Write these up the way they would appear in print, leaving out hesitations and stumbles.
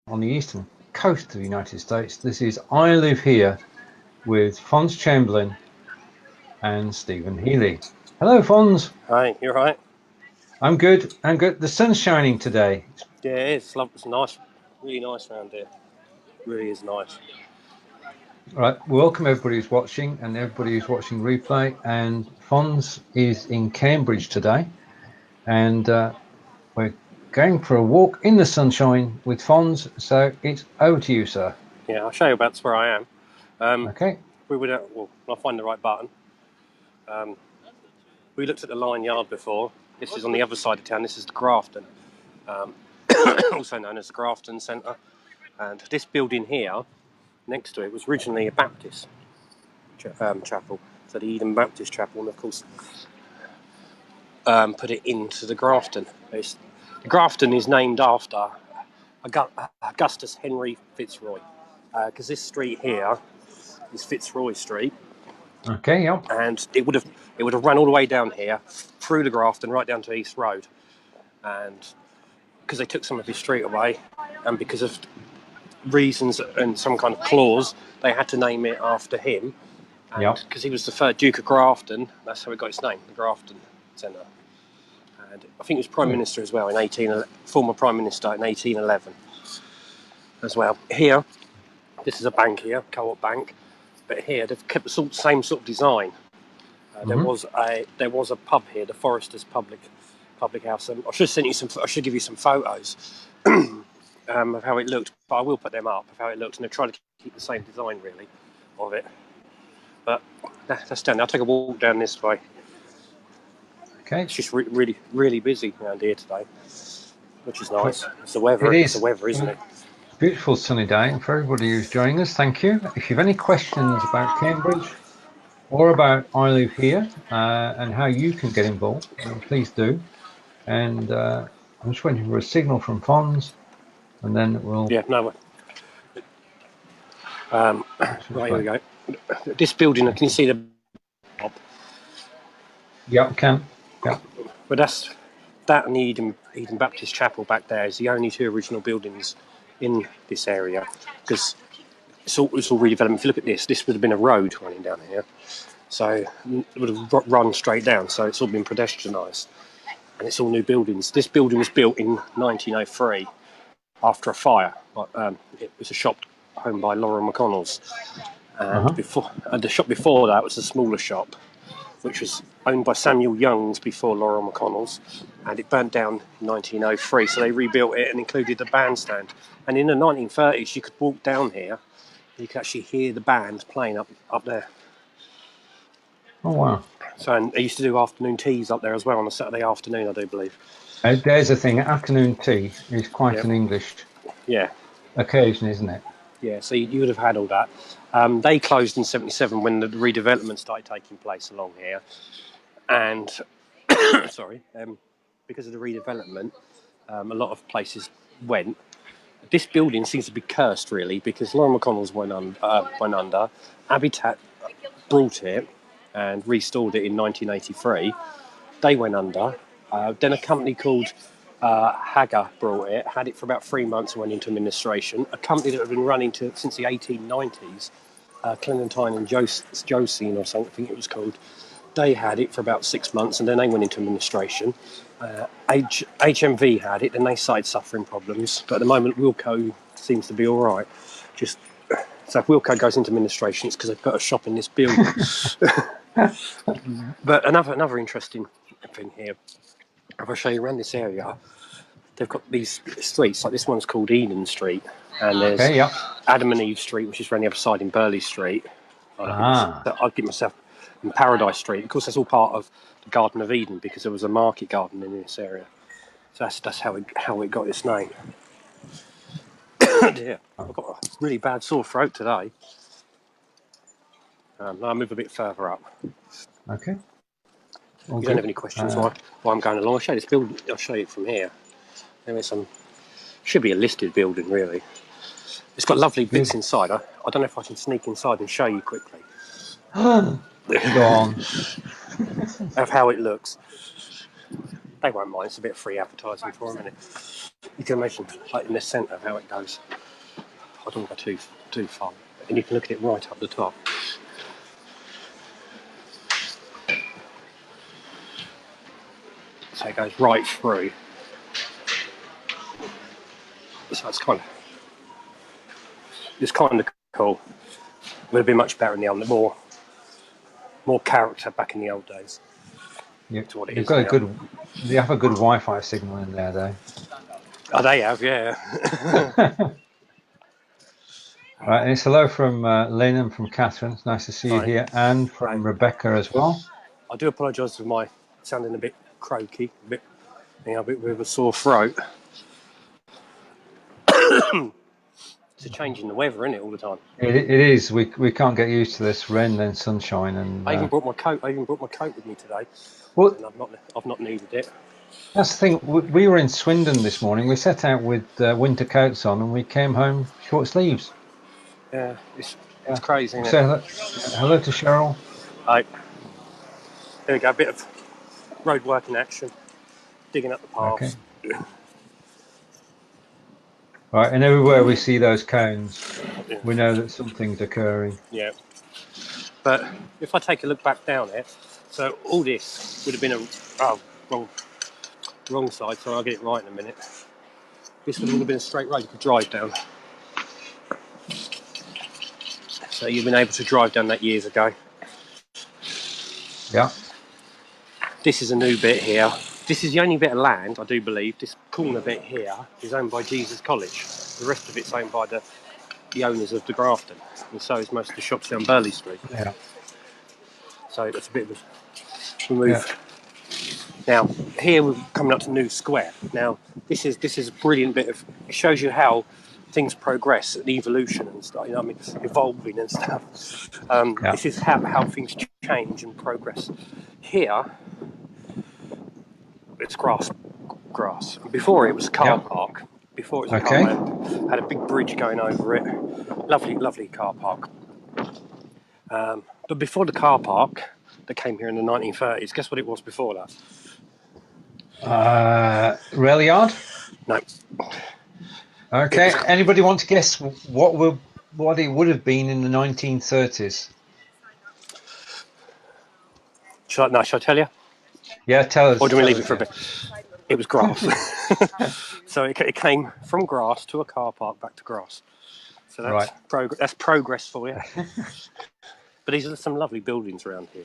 on the eastern coast of the United States. This is I Live Here with Fonz Chamberlain and Steven Healey. Hello, Fonz. Hi, you alright? I'm good. The sun's shining today. Yeah, it is. It's nice. Really nice around here. Really is nice. All right, welcome everybody who's watching and everybody who's watching replay. And Fonz is in Cambridge today, and we're going for a walk in the sunshine with Fonz. So it's over to you, sir. Yeah, I'll show you about where I am. Okay. I'll find the right button. We looked at the Line Yard before. This is on the other side of town. This is the Grafton, also known as the Grafton Centre. And this building here, next to it, was originally a Baptist chapel. So the Eden Baptist Chapel, and of course, put it into the Grafton. The Grafton is named after Augustus Henry Fitzroy, because this street here is Fitzroy Street. Okay, yep. And it would have run all the way down here, through the Grafton, right down to East Road. And because they took some of his street away, and because of reasons and some kind of clause, they had to name it after him. And because he was the third Duke of Grafton, that's how it got its name, the Grafton Centre. And I think he was Prime Minister as well former Prime Minister in 1811 as well. Here, this is a bank here, Co-op Bank, but here they've kept the same sort of design. There was a pub here, the Foresters Public House. I should give you some photos of how it looked, but I will put them up of how it looked, and they're trying to keep the same design really of it. But that's down. I'll take a walk down this way. Okay. It's just really, really busy around here today, which is nice. It's the weather. It's the weather, isn't it? Beautiful sunny day, and for everybody who's joining us, thank you. If you have any questions about Cambridge or about I Live Here and how you can get involved, please do. And I'm just waiting for a signal from Fonz, and then we'll... Yeah, no. Right, here we go. This building, can you see the... Yep, can. Yep. But that and the Eden Baptist Chapel back there is the only two original buildings in this area, because it's all redevelopment. If you look at this would have been a road running down here, so it would have run straight down. So it's all been pedestrianised, and it's all new buildings. This building was built in 1903 after a fire. It was a shop owned by Laura McConnell's, and the shop before that was a smaller shop, which was owned by Samuel Young's before Laura McConnell's, and it burnt down in 1903, so they rebuilt it and included the bandstand. And in the 1930s, you could walk down here, and you could actually hear the band playing up there. Oh, wow. So, and they used to do afternoon teas up there as well on a Saturday afternoon, I do believe. There's the thing, afternoon tea is quite an English occasion, isn't it? Yeah, so you would have had all that. They closed in 1977 when the redevelopment started taking place along here. And, because of the redevelopment, a lot of places went. This building seems to be cursed, really, because Laura McConnell's went under. Habitat brought it and restored it in 1983. They went under. Then a company called Hager brought it, had it for about 3 months and went into administration. A company that had been running since the 1890s, Clementine and Josine or something it was called, they had it for about 6 months and then they went into administration. HMV had it, then they started suffering problems. But at the moment, Wilko seems to be all right. So if Wilko goes into administration, it's because they put a shop in this building. But another interesting thing here, if I show you around this area, they've got these streets, like this one's called Eden Street, and there's Adam and Eve Street, which is around the other side in Burley Street. I'd give myself in Paradise Street. Of course, that's all part of the Garden of Eden, because there was a market garden in this area. So that's how it got its name. Dear, I've got a really bad sore throat today. I'll move a bit further up. Okay. You don't have any questions while I'm going along? I'll show you this building. I'll show you it from here. There is should be a listed building, really. It's got lovely bits inside. I don't know if I can sneak inside and show you quickly. Go on. Of how it looks. they won't mind. It's a bit of free advertising for them, isn't it? You can imagine, like in the centre, how it goes. I don't go too far, and you can look at it right up the top. So it goes right through. So it's kind of cool. Would have been much better in the old, more character back in the old days. You have a good Wi-Fi signal in there, though. Oh, they have, yeah. Right, and it's hello from Lynn and from Catherine. It's nice to see you here, and from Rebecca as well. I do apologise for my sounding a bit croaky, a bit with a sore throat. It's a change in the weather, isn't it, all the time? It is. We can't get used to this rain and sunshine. And I even brought my coat. With me today. Well, and I've not needed it. That's the thing. We were in Swindon this morning. We set out with winter coats on, and we came home short sleeves. Yeah, it's crazy. Isn't it? Hello to Cheryl. Hi. There we go. A bit of road work in action, digging up the paths. Okay. Right, and everywhere we see those cones, we know that something's occurring. Yeah. But if I take a look back down there, so all this would have been wrong side, so I'll get it right in a minute. This would have been a straight road you could drive down. So you've been able to drive down that years ago. Yeah. This is a new bit here. This is the only bit of land, I do believe. This corner bit here is owned by Jesus College. The rest of it's owned by the owners of the Grafton, and so is most of the shops down Burley Street. Yeah. So that's a bit of a move. Yeah. Now here we're coming up to New Square. Now this is a brilliant bit of. It shows you how things progress and evolution and stuff. You know what I mean? Evolving and stuff. This is how things change and progress. Here, it's grass. Before it was a car park. Before it was a car park. Had a big bridge going over it. Lovely car park. But before the car park that came here in the 1930s, guess what it was before that? Rail yard? No. Okay. Anybody want to guess what it would have been in the 1930s? Shall I tell you? Yeah, tell us. Or do we leave it for a bit? It was grass. So it came from grass to a car park back to grass. So that's progress for you. But these are some lovely buildings around here.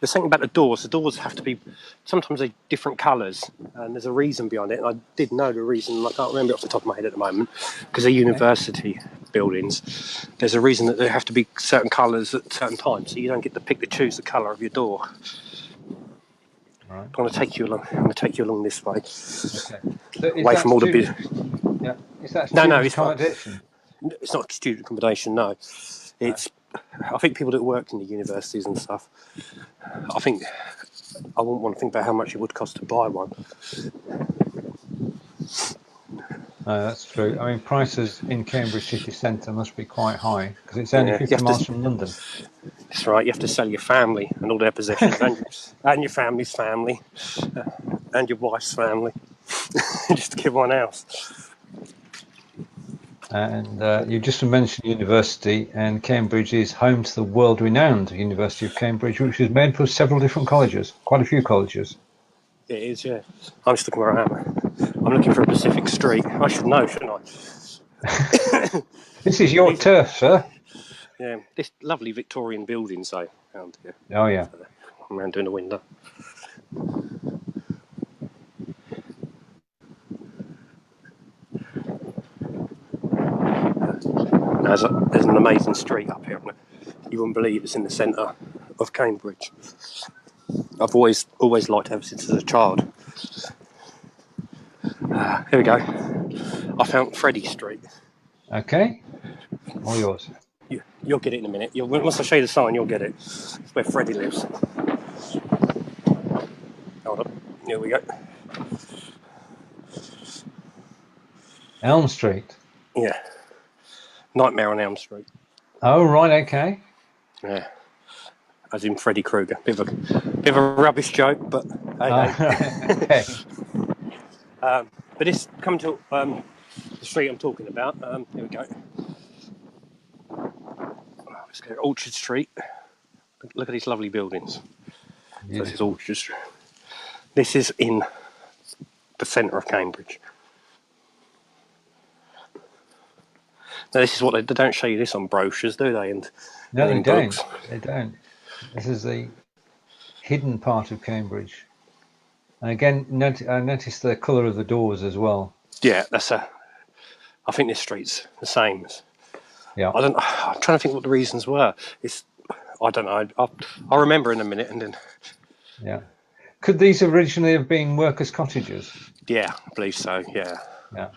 There's something about the doors. The doors have to be, sometimes they're different colours, and there's a reason behind it. And I did know the reason, I can't remember it off the top of my head at the moment, because they're university buildings. There's a reason that they have to be certain colours at certain times, so you don't get to pick to choose the colour of your door. Right. I'm going to take you along this way, so away from all the big. Yeah. Is that it's accommodation? It's not student accommodation. No, it's. I think people that worked in the universities and stuff. I wouldn't want to think about how much it would cost to buy one. No, that's true. I mean, prices in Cambridge city centre must be quite high because it's only 50 miles from London. That's right. You have to sell your family and all their possessions, and your family's family, and your wife's family, just to get one house. And you just mentioned university, and Cambridge is home to the world-renowned University of Cambridge, which is made up of several different colleges, quite a few colleges. It is, yeah. I'm just looking where I am. I'm looking for a Pacific Street. I should know, shouldn't I? This is your turf, sir. Yeah, this lovely Victorian buildings, though, around here. Oh, yeah. I'm around doing the window. There's an amazing street up here. You wouldn't believe it's in the centre of Cambridge. I've always liked it ever since as a child. Here we go. I found Freddie Street. Okay. All yours. You'll get it in a minute. Once I show you the sign, you'll get it. It's where Freddie lives. Hold up. Here we go. Elm Street. Yeah. Nightmare on Elm Street. Oh, right, okay. Yeah. as in Freddy Krueger. Bit of a rubbish joke, but Okay. but this coming to the street I'm talking about. Here we go. Let's go Orchard Street. Look at these lovely buildings. So this is Orchard Street. This is in the centre of Cambridge. Now this is what they don't show you this on brochures, do they? And No, they don't. books. They don't. This is the hidden part of Cambridge. And again, I noticed the colour of the doors as well. Yeah, I think this street's the same. Yeah. I'm trying to think what the reasons were. I don't know. I'll remember in a minute, and then. Yeah. Could these originally have been workers' cottages? Yeah, I believe so. Yeah. Yeah.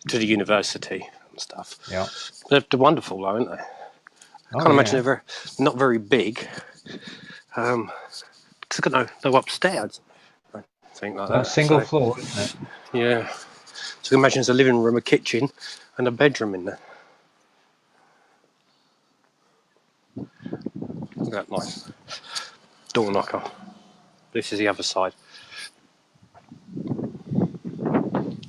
To the university and stuff. Yeah. They're wonderful, though, aren't they? I can't imagine they're not very big. Because they've got no upstairs. I think like that. Single floor, isn't it? Yeah. So you can imagine there's a living room, a kitchen, and a bedroom in there. Look at that nice door knocker. This is the other side.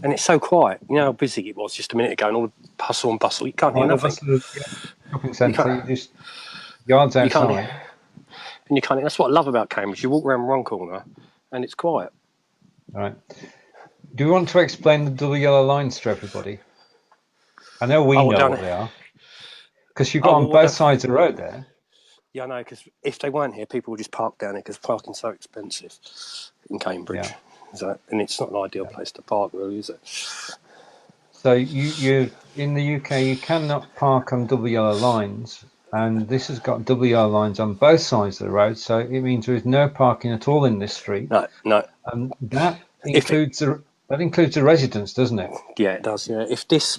And it's so quiet. You know how busy it was just a minute ago, and all the hustle and bustle. You can't hear nothing. Shopping centre, just yards outside. And you can't. That's what I love about Cambridge. You walk around one corner, and it's quiet. All right. Do you want to explain the double yellow lines to everybody? I know we know what they are. Because you've got on both sides of the road there. Yeah, I know, because if they weren't here, people would just park down here because parking's so expensive in Cambridge. Yeah. And it's not an ideal place to park, really, is it? So you in the UK, you cannot park on double yellow lines, and this has got double yellow lines on both sides of the road, so it means there is no parking at all in this street. No. That includes the residents, doesn't it? Yeah, it does. Yeah, if this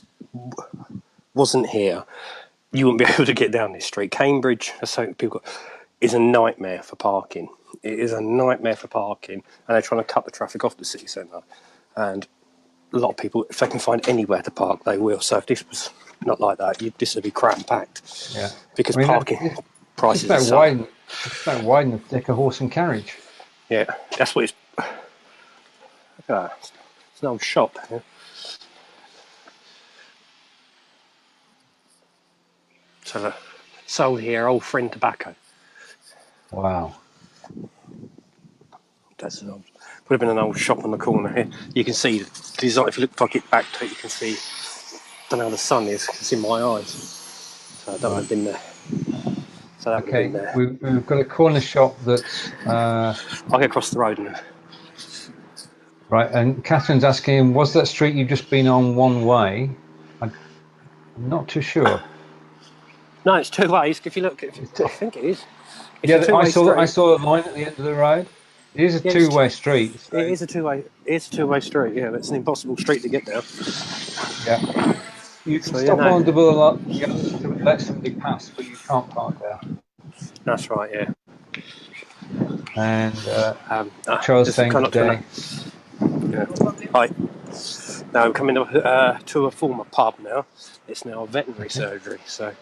wasn't here, you wouldn't be able to get down this street. Cambridge, is a nightmare for parking. It is a nightmare for parking, and they're trying to cut the traffic off the city centre. And a lot of people, if they can find anywhere to park, they will. So if this was not like that, this would be cram packed. Yeah, because parking prices it's about widen the thicker horse and carriage. Yeah, that's what it's. Look at that. It's an old shop. Yeah. So sold here, Old Friend Tobacco. Wow. That's an old. Would have been an old shop on the corner here. You can see the design. If you look back to it, you can see. I don't know how the sun is. It's in my eyes. So I don't have been there. So that okay, there. We've got a corner shop that's. I'll get across the road now. Right, and Catherine's asking, was that street you've just been on one way? I'm not too sure. No, it's two ways. If you look, I think it is. I saw a line at the end of the road. It is a two-way street. So. It is a two-way. It's a two-way street. Yeah, it's an impossible street to get down. Yeah. You can stop on double lot. You have to let somebody pass, but you can't park there. That's right. Yeah. And Charles saying today. Yeah. Hi. Now I'm coming to a former pub now. It's now a veterinary surgery. So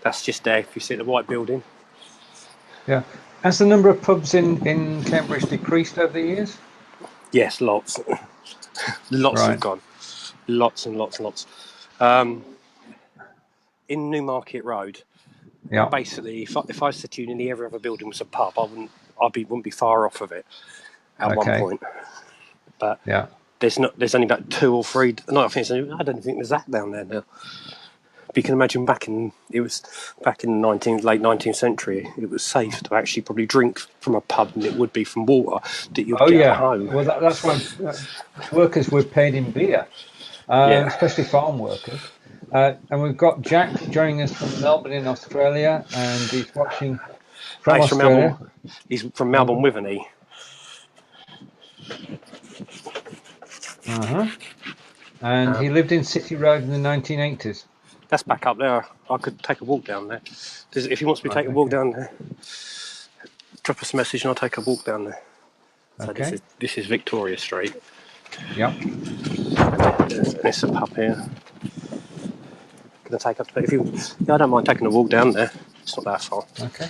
that's just there. If you see the white building. Yeah. Has the number of pubs in Cambridge decreased over the years? Yes, lots. Lots have gone. Lots and lots and lots. In Newmarket Road, basically, if I said to you nearly every other building was a pub, I wouldn't be far off of it at one point. But there's only about two or three. No, I don't think there's that down there now. But you can imagine back in the late 19th century, it was safe to actually probably drink from a pub than it would be from water that you'd get at home. Well, that's why workers were paid in beer, especially farm workers. And we've got Jack joining us from Melbourne in Australia, and he's watching from Australia. He's from Melbourne, Witheney. And he lived in City Road in the 1980s. That's back up there. I could take a walk down there. If he wants me to take a walk down there, drop us a message and I'll take a walk down there. So this is Victoria Street. Yep. There's a pub here. Gonna take up. I don't mind taking a walk down there. It's not that far. Okay.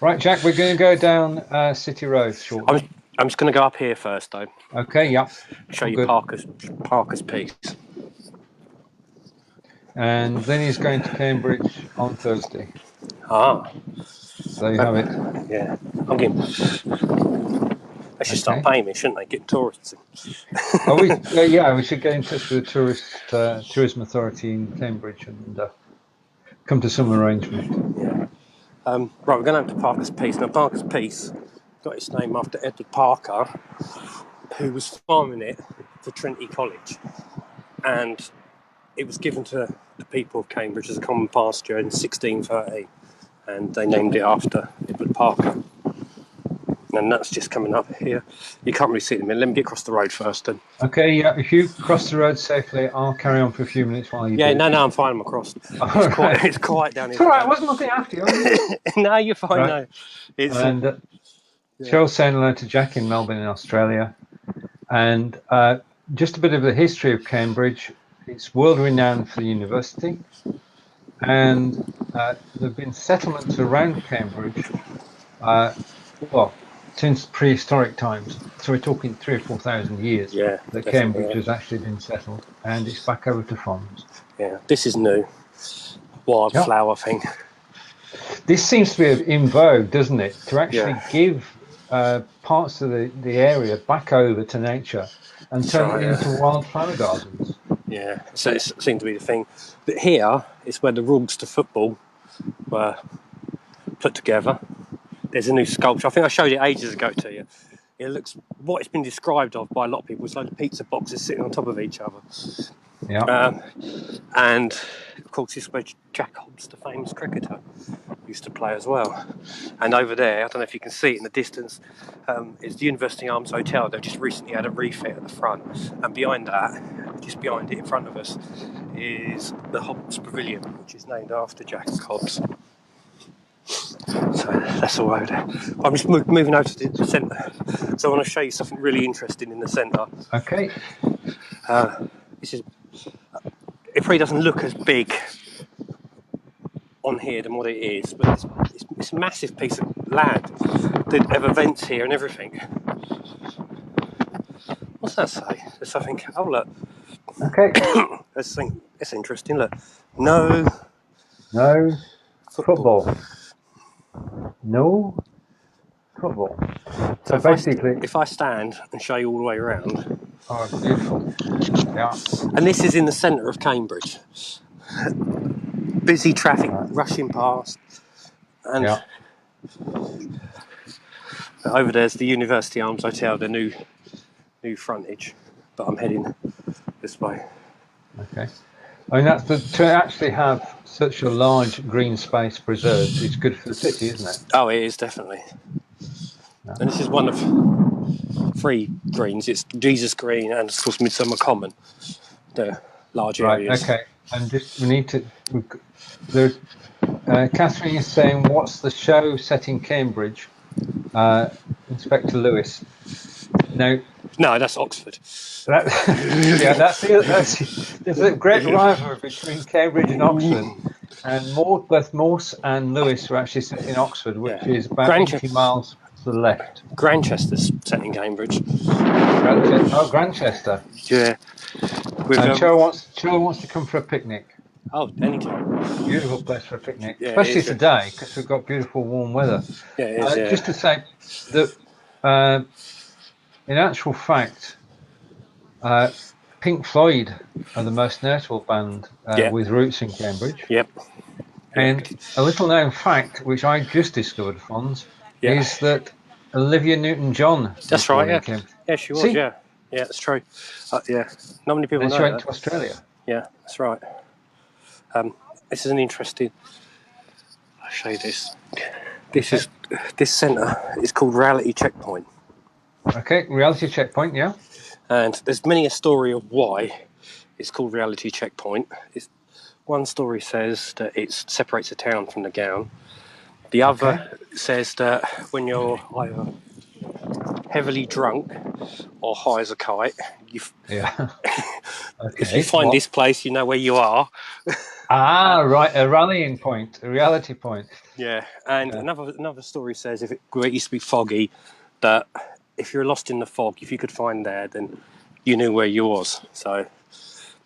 Right, Jack, we're going to go down City Road shortly. I'm just going to go up here first, though. Okay, yeah. Show All you good. Parker's piece. And then he's going to Cambridge on Thursday. Ah. So you have it. Yeah. I'm getting... They should start paying me, shouldn't they? Get tourists in. Oh, we should get in touch with the tourism authority in Cambridge and come to some arrangement. Yeah. Right, we're going over to Parker's piece. Now, Parker's piece got its name after Edward Parker, who was farming it for Trinity College. And it was given to the people of Cambridge as a common pasture in 1613. And they named it after Edward Parker. And that's just coming up here. You can't really see it in a minute. Let me get across the road first then. Okay, yeah. If you cross the road safely, I'll carry on for a few minutes while you do. No, I'm fine. I'm across. It's quiet down here. It's all right. I wasn't looking after you. No, you're fine. Right. No. It's, and Cheryl's saying hello to Jack in Melbourne in Australia. And just a bit of the history of Cambridge. It's world renowned for the university. And there have been settlements around Cambridge, since prehistoric times. So we're talking 3,000 or 4,000 years that Cambridge has actually been settled, and it's back over to Fonz. Yeah, this is new. Wildflower thing. This seems to be in vogue, doesn't it? To actually give parts of the area back over to nature and turn it into wildflower gardens. Yeah, so it seems to be the thing. But here is where the rules to football were put together. There's a new sculpture. I think I showed it ages ago to you. It looks what it's been described of by a lot of people. It's like pizza boxes sitting on top of each other. Yeah. And of course, this is where Jack Hobbs, the famous cricketer, used to play as well. And over there, I don't know if you can see it in the distance, is the University Arms Hotel. They've just recently had a refit at the front. And behind that, just behind it in front of us, is the Hobbs Pavilion, which is named after Jack Hobbs. So that's all over there. I'm just moving over to the centre. So I want to show you something really interesting in the centre. Okay. This is. It probably doesn't look as big on here than what it is, but it's a massive piece of land. They have events here and everything. What's that say? There's something. Oh look. Okay. There's something. It's interesting. Look. No football. No football. So basically, if I stand and show you all the way around. Oh, beautiful. Yeah. And this is in the centre of Cambridge. Busy traffic rushing past. And over there's the University Arms Hotel, the new frontage. But I'm heading this way. Okay. I mean, to actually have such a large green space preserved is good for the city, isn't it? Oh, it is, definitely. Yeah. And this is one of 3 greens. It's Jesus Green and, of course, Midsummer Common. The large areas. Okay. And Catherine is saying, what's the show set in Cambridge? Inspector Lewis. No, that's Oxford. There's a great rivalry between Cambridge and Oxford, and both Morse and Lewis are actually set in Oxford, which is about 80 miles to the left. Grantchester's set in Cambridge. Grantchester. Yeah. Cheryl wants to come for a picnic. Oh, anytime. Beautiful place for a picnic, especially today because we've got beautiful warm weather. Yeah, it is, Just to say that. In actual fact, Pink Floyd are the most notable band with roots in Cambridge. Yep. And a little known fact, which I just discovered, Fonz, is that Olivia Newton-John. That's right. Yeah. Yeah, she was. Yeah, that's true. Yeah, not many people know. She went to Australia. Yeah, that's right. This is an interesting. I'll show you this. This centre is called Reality Checkpoint. Okay, Reality Checkpoint, yeah. And there's many a story of why it's called Reality Checkpoint. One story says that it separates the town from the gown. The other says that when you're either heavily drunk or high as a kite. Yeah. If you find this place, you know where you are. Right, a rallying point, a reality point. Yeah, and another story says it used to be foggy, that if you're lost in the fog, if you could find there, then you knew where you was. So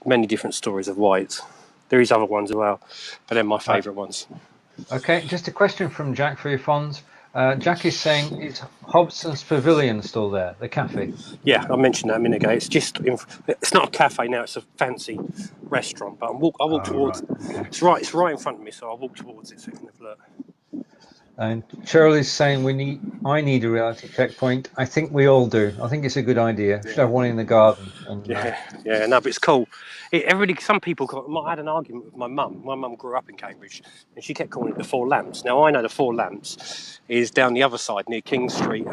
many different stories of why there is other ones as well, but they're my favourite ones. Okay, just a question from Jack for you, Fonz. Jack is saying, is Hobson's Pavilion still there, the cafe? Yeah, I mentioned that a minute ago. It's just it's not a cafe now; it's a fancy restaurant. But I walk towards. Right. Okay. It's right in front of me, so I walk towards it so you can have a look. And Shirley's saying I need a reality checkpoint. I think we all do. I think it's a good idea. Should have one in the garden. And, no, but it's cool. Some people. I had an argument with my mum. My mum grew up in Cambridge, and she kept calling it the Four Lamps. Now I know the Four Lamps is down the other side near King Street.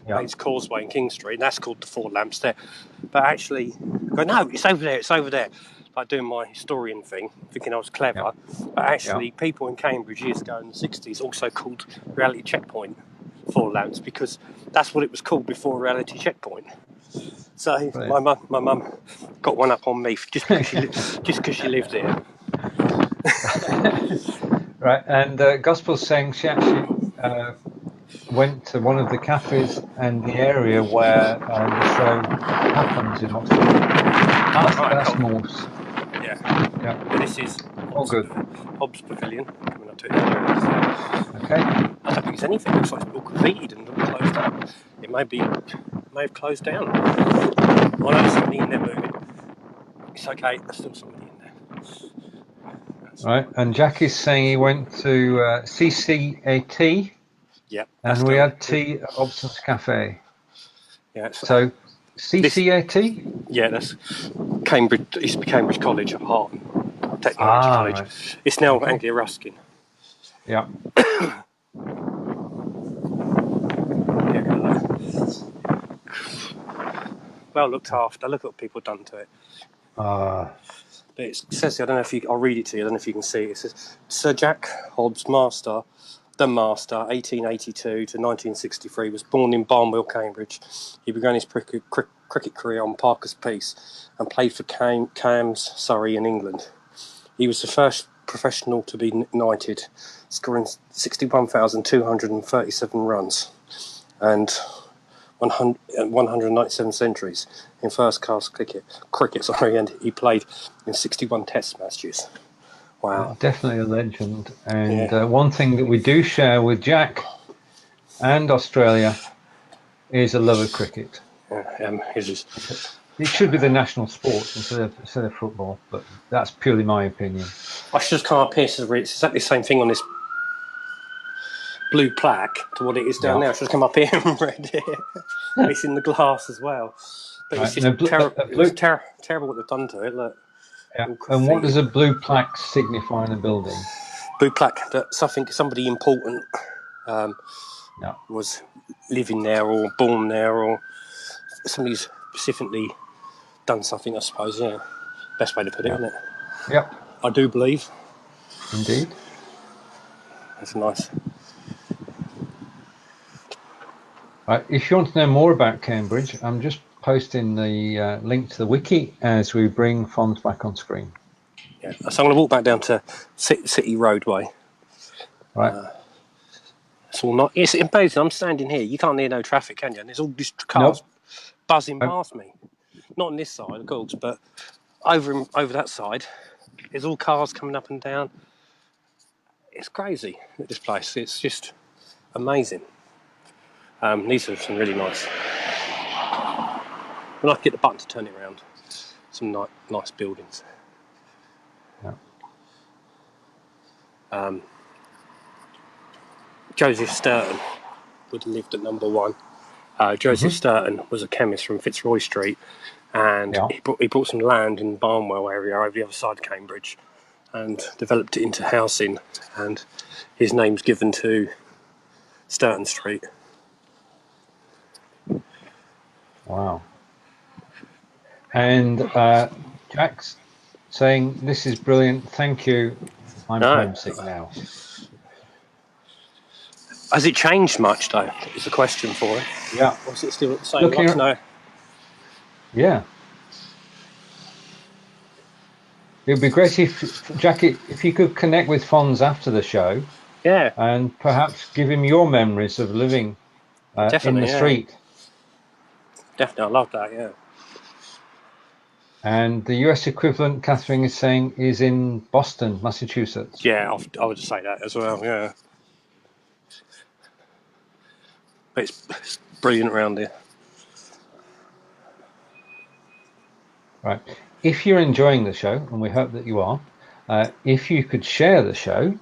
It's Causeway and King Street, and that's called the Four Lamps there. But actually, no, it's over there. It's over there. Like doing my historian thing, thinking I was clever. But actually, people in Cambridge years ago in the 60s also called Reality Checkpoint Four Lamps because that's what it was called before Reality Checkpoint. So brilliant. my mum got one up on me just because she lived there. Right, and Gospel's saying she actually went to one of the cafes and the area where the show happens in Oxford. That's Morse. Yeah. This is Hobbs Pavilion. Coming up to it. Okay. I don't think there's anything. It looks like it's all graffitied and closed up. It may have closed down. I know there's somebody in there moving. It's okay. There's still somebody in there. Right, and Jackie's saying he went to CCAT. Yep. And we had tea at Hobson's Cafe. Yeah. So CCAT? Yeah, that's Cambridge. It used to be Cambridge College of Art and Technology College. Right. It's now Anglia Ruskin. Yeah. Well looked after. Look at what people have done to it. But it says, I'll read it to you. I don't know if you can see it. It says, Sir Jack Hobbs, Master, 1882 to 1963, was born in Barnwell, Cambridge. He began his cricket career on Parker's Piece and played for Cambs, Surrey in England. He was the first professional to be knighted, scoring 61,237 runs and 197 centuries in first-class cricket. And he played in 61 Test matches. Wow. Definitely a legend. And one thing that we do share with Jack and Australia is a love of cricket. It should be the national sport instead of football, but that's purely my opinion. I should have come up here to read. It's exactly the same thing on this blue plaque to what it is down there. I should have come up here and read it. It's in the glass as well. But it's just terrible what they've done to it. Look. Yeah. And what does a blue plaque signify in a building? Blue plaque that somebody important was living there or born there, or somebody's specifically done something, I suppose. Yeah, best way to put it, isn't it? Yep. I do believe. Indeed. That's nice. Right, if you want to know more about Cambridge, I'm just posting the link to the wiki as we bring Fonz back on screen. Yeah, so I'm going to walk back down to City Roadway. Right. It's all not. It's amazing. I'm standing here. You can't hear no traffic, can you? And there's all these cars buzzing past me. Not on this side, of course, but over that side, there's all cars coming up and down. It's crazy at this place. It's just amazing. These are some really nice. When I can get the button to turn it around, some nice buildings. Yeah. Joseph Sturton would have lived at number 1. Joseph Sturton was a chemist from Fitzroy Street, and he bought some land in Barnwell area over the other side of Cambridge and developed it into housing, and his name's given to Sturton Street. Wow. And Jack's saying, this is brilliant, thank you, I'm homesick now. Has it changed much, though? Is the question for it. Yeah. Or is it still at the same? I'd like to know. Yeah. It'd be great if, Jackie, if you could connect with Fonz after the show. Yeah. And perhaps give him your memories of living in the street. Definitely, I love that, yeah. And the US equivalent, Catherine is saying, is in Boston, Massachusetts. Yeah, I would say that as well, yeah. But it's brilliant around here. Right. If you're enjoying the show, and we hope that you are, if you could share the show,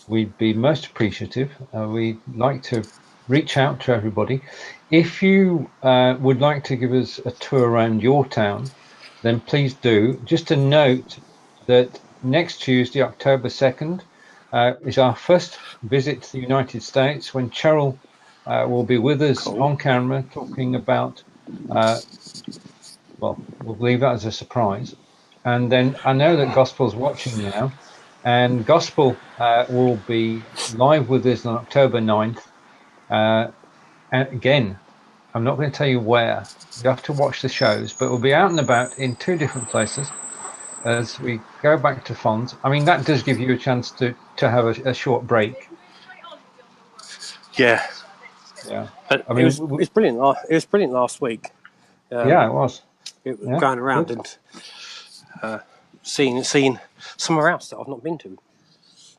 we'd be most appreciative. We'd like to reach out to everybody. If you would like to give us a tour around your town, then please do. Just a note that next Tuesday, October 2nd, is our first visit to the United States, when Cheryl will be with us on camera talking about, well, we'll leave that as a surprise. And then I know that Gospel's watching now, and Gospel will be live with us on October 9th. And again, I'm not going to tell you where. You have to watch the shows, but we'll be out and about in 2 different places as we go back to Fonz. I mean, that does give you a chance to have a short break. Yeah. Yeah. But I mean, it was brilliant. It was brilliant last week. Yeah, it was. Going around good. And seeing somewhere else that I've not been to.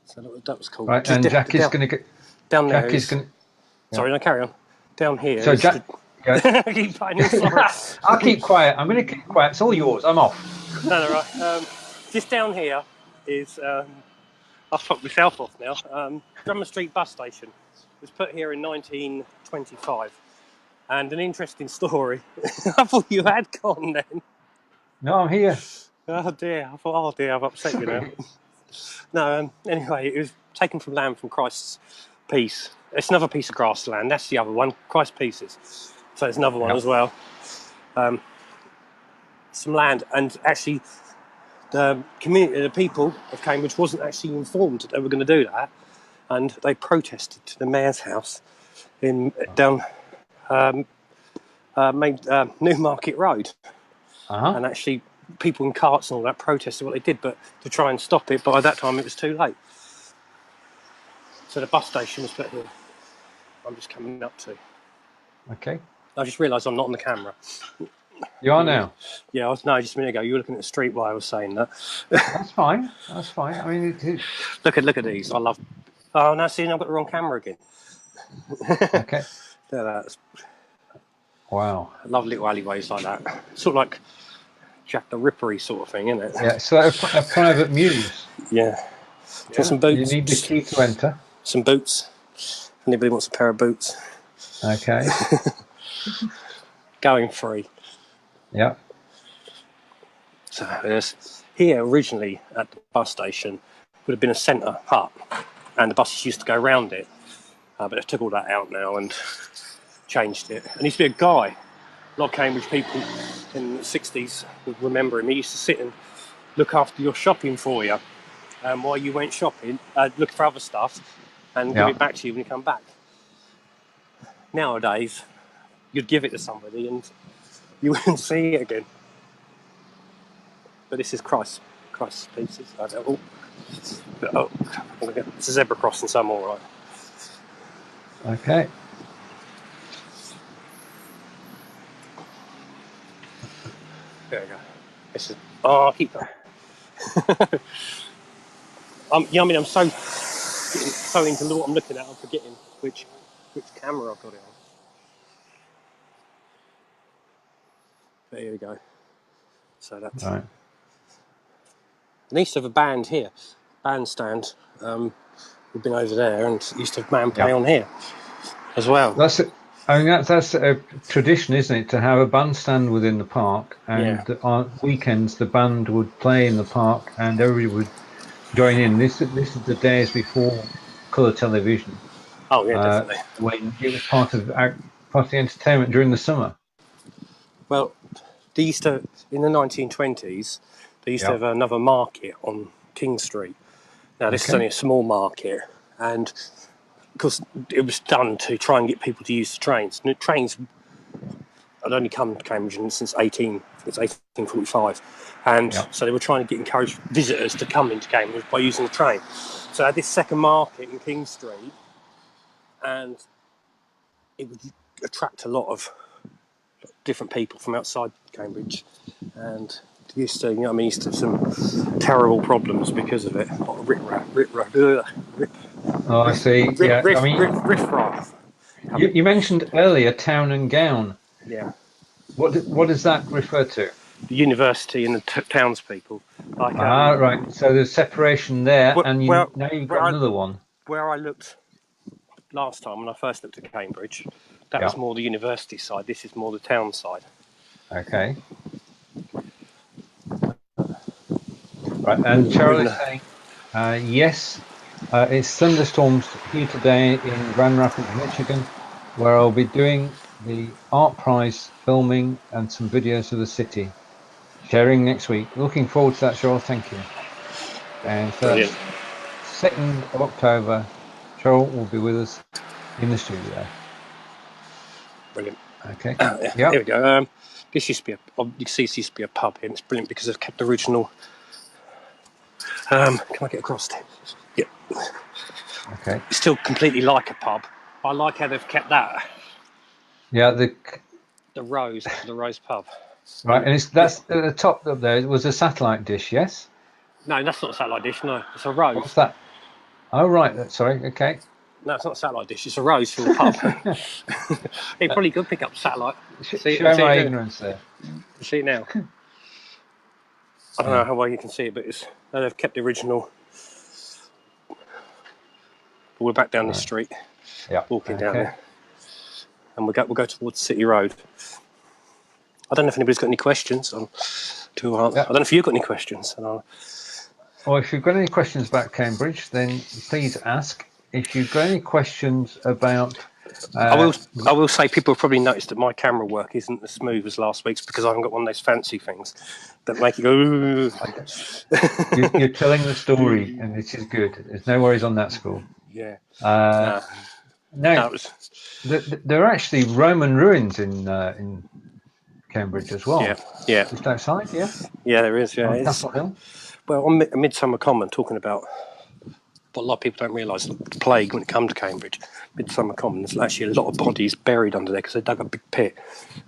So that was cool. Right, and Jack is going to get down there. Jack is going. Sorry, no, carry on. Down here. So Jack. I'll keep quiet. I'm going to keep quiet. It's all yours. I'm off. No, right. Just down here is. I'll fuck myself off now. Drummer Street bus station. It was put here in 1925. And an interesting story. I thought you had gone then. No, I'm here. Oh dear. I thought, oh dear, I've upset you now. No, anyway, it was taken from land from Christ's Peace. It's another piece of grassland. That's the other one, Christ's Pieces. So it's another one as well. Some land, and actually the community, the people of Cambridge wasn't actually informed that they were going to do that, and they protested to the mayor's house down Newmarket Road, and actually people in carts and all that protested what they did, but to try and stop it, by that time it was too late. So the bus station was put here. I'm just coming up to. Okay. I just realised I'm not on the camera. You are now? Yeah, just a minute ago. You were looking at the street while I was saying that. That's fine. That's fine. I mean, look at these. I love. Oh, now see, I've got the wrong camera again. Okay. There, that's. Wow. I love little alleyways like that. Sort of like Jack the Rippery sort of thing, isn't it? Yeah. So a private muse. Yeah. Some boots. You need the key to enter. Some boots. If anybody wants a pair of boots. Okay. Going free. Yeah. So here originally at the bus station would have been a centre hut, and the buses used to go around it, but they've took all that out now and changed it. And there used to be a guy, a lot of Cambridge people in the 60s would remember him. He used to sit and look after your shopping for you while you went shopping, look for other stuff, and give it back to you when you come back. Nowadays, you'd give it to somebody and you wouldn't see it again. But this is Christ's Pieces. It's a zebra crossing, so I'm all right. Okay. There we go. This is. Oh, I keep that. I'm so into what I'm looking at, I'm forgetting which camera I've got it on. There we go. So that's. Right. And they used to have a band here, bandstand. We've been over there, and used to have man play on here as well. That's a tradition, isn't it, to have a bandstand within the park, and on weekends the band would play in the park, and everybody would join in. This is the days before colour television. Oh yeah, definitely. When it was part of the entertainment during the summer. Well, they used to, in the 1920s, they used to have another market on King Street. Now, this is only a small market, and because it was done to try and get people to use the trains. And the trains had only come to Cambridge since 1845, and so they were trying to encourage visitors to come into Cambridge by using the train. So I had this second market in King Street, and it would attract a lot of different people from outside Cambridge, and used to, used to have some terrible problems because of it. Oh, I see. Riff-raff. You mentioned earlier town and gown. Yeah. What does that refer to? The university and the townspeople. Like, right. So there's separation there, and now you've got another one. Where I looked last time, when I first looked at Cambridge, that was more the university side. This is more the town side. Okay. Right, and Cheryl is saying, yes, it's thunderstorms here today in Grand Rapids, Michigan, where I'll be doing the art prize filming and some videos of the city, sharing next week. Looking forward to that, Cheryl. Thank you. And so 2nd of October, Cheryl will be with us in the studio. Brilliant. Okay. Here we go. This used to be you can see this used to be a pub here, and it's brilliant because they've kept the original. Can I get across there? Yep. Okay. It's still completely like a pub. I like how they've kept that. Yeah, the Rose pub. Right, and that's at the top up there. It was a satellite dish, yes? No, that's not a satellite dish. No, it's a Rose. What's that? Oh, right. Sorry. Okay. No, it's not a satellite dish. It's a Rose from the pub. You probably could pick up satellite. Show my ignorance there. See it now. I don't know how well you can see it, but they've kept the original. But we're back down the street, walking down there, and we'll go towards City Road. I don't know if anybody's got any questions on to answer. I don't know if you've got any questions. Well, if you've got any questions about Cambridge, then please ask. If you've got any questions about... I will say people have probably noticed that my camera work isn't as smooth as last week's because I haven't got one of those fancy things that make it go... You're telling the story, and this is good. There's no worries on that score. Yeah. Now, there are actually Roman ruins in Cambridge as well. Yeah. Just outside, yeah? Yeah, there is, yeah. Castle Hill? Well, on Midsummer Common, talking about what a lot of people don't realise, the plague when it comes to Cambridge, Midsummer Common, there's actually a lot of bodies buried under there because they dug a big pit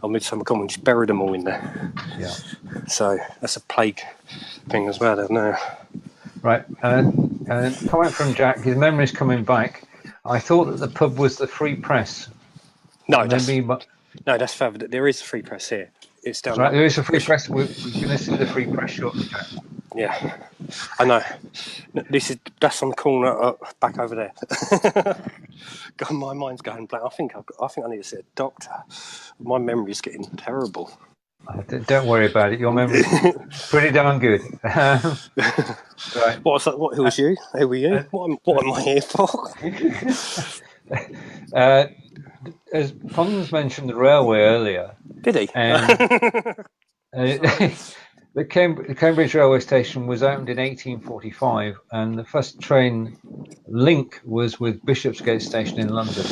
on Midsummer Common, just buried them all in there. Yeah. So that's a plague thing as well, isn't it? Right. Comment from Jack, his memory's coming back. I thought that the pub was the Free Press. No, that's further. There is a Free Press here. It's down right. There is a Free Press. We're going to see the Free Press shortly, Jack. Yeah, I know. That's on the corner back over there. God, my mind's going blank. I think I need to see a doctor. My memory's getting terrible. Don't worry about it. Your memory's pretty darn good. Right. Who was you? Who were you? What am I here for? As Fonz mentioned the railway earlier. Did he? The Cambridge railway station was opened in 1845, and the first train link was with Bishopsgate station in London.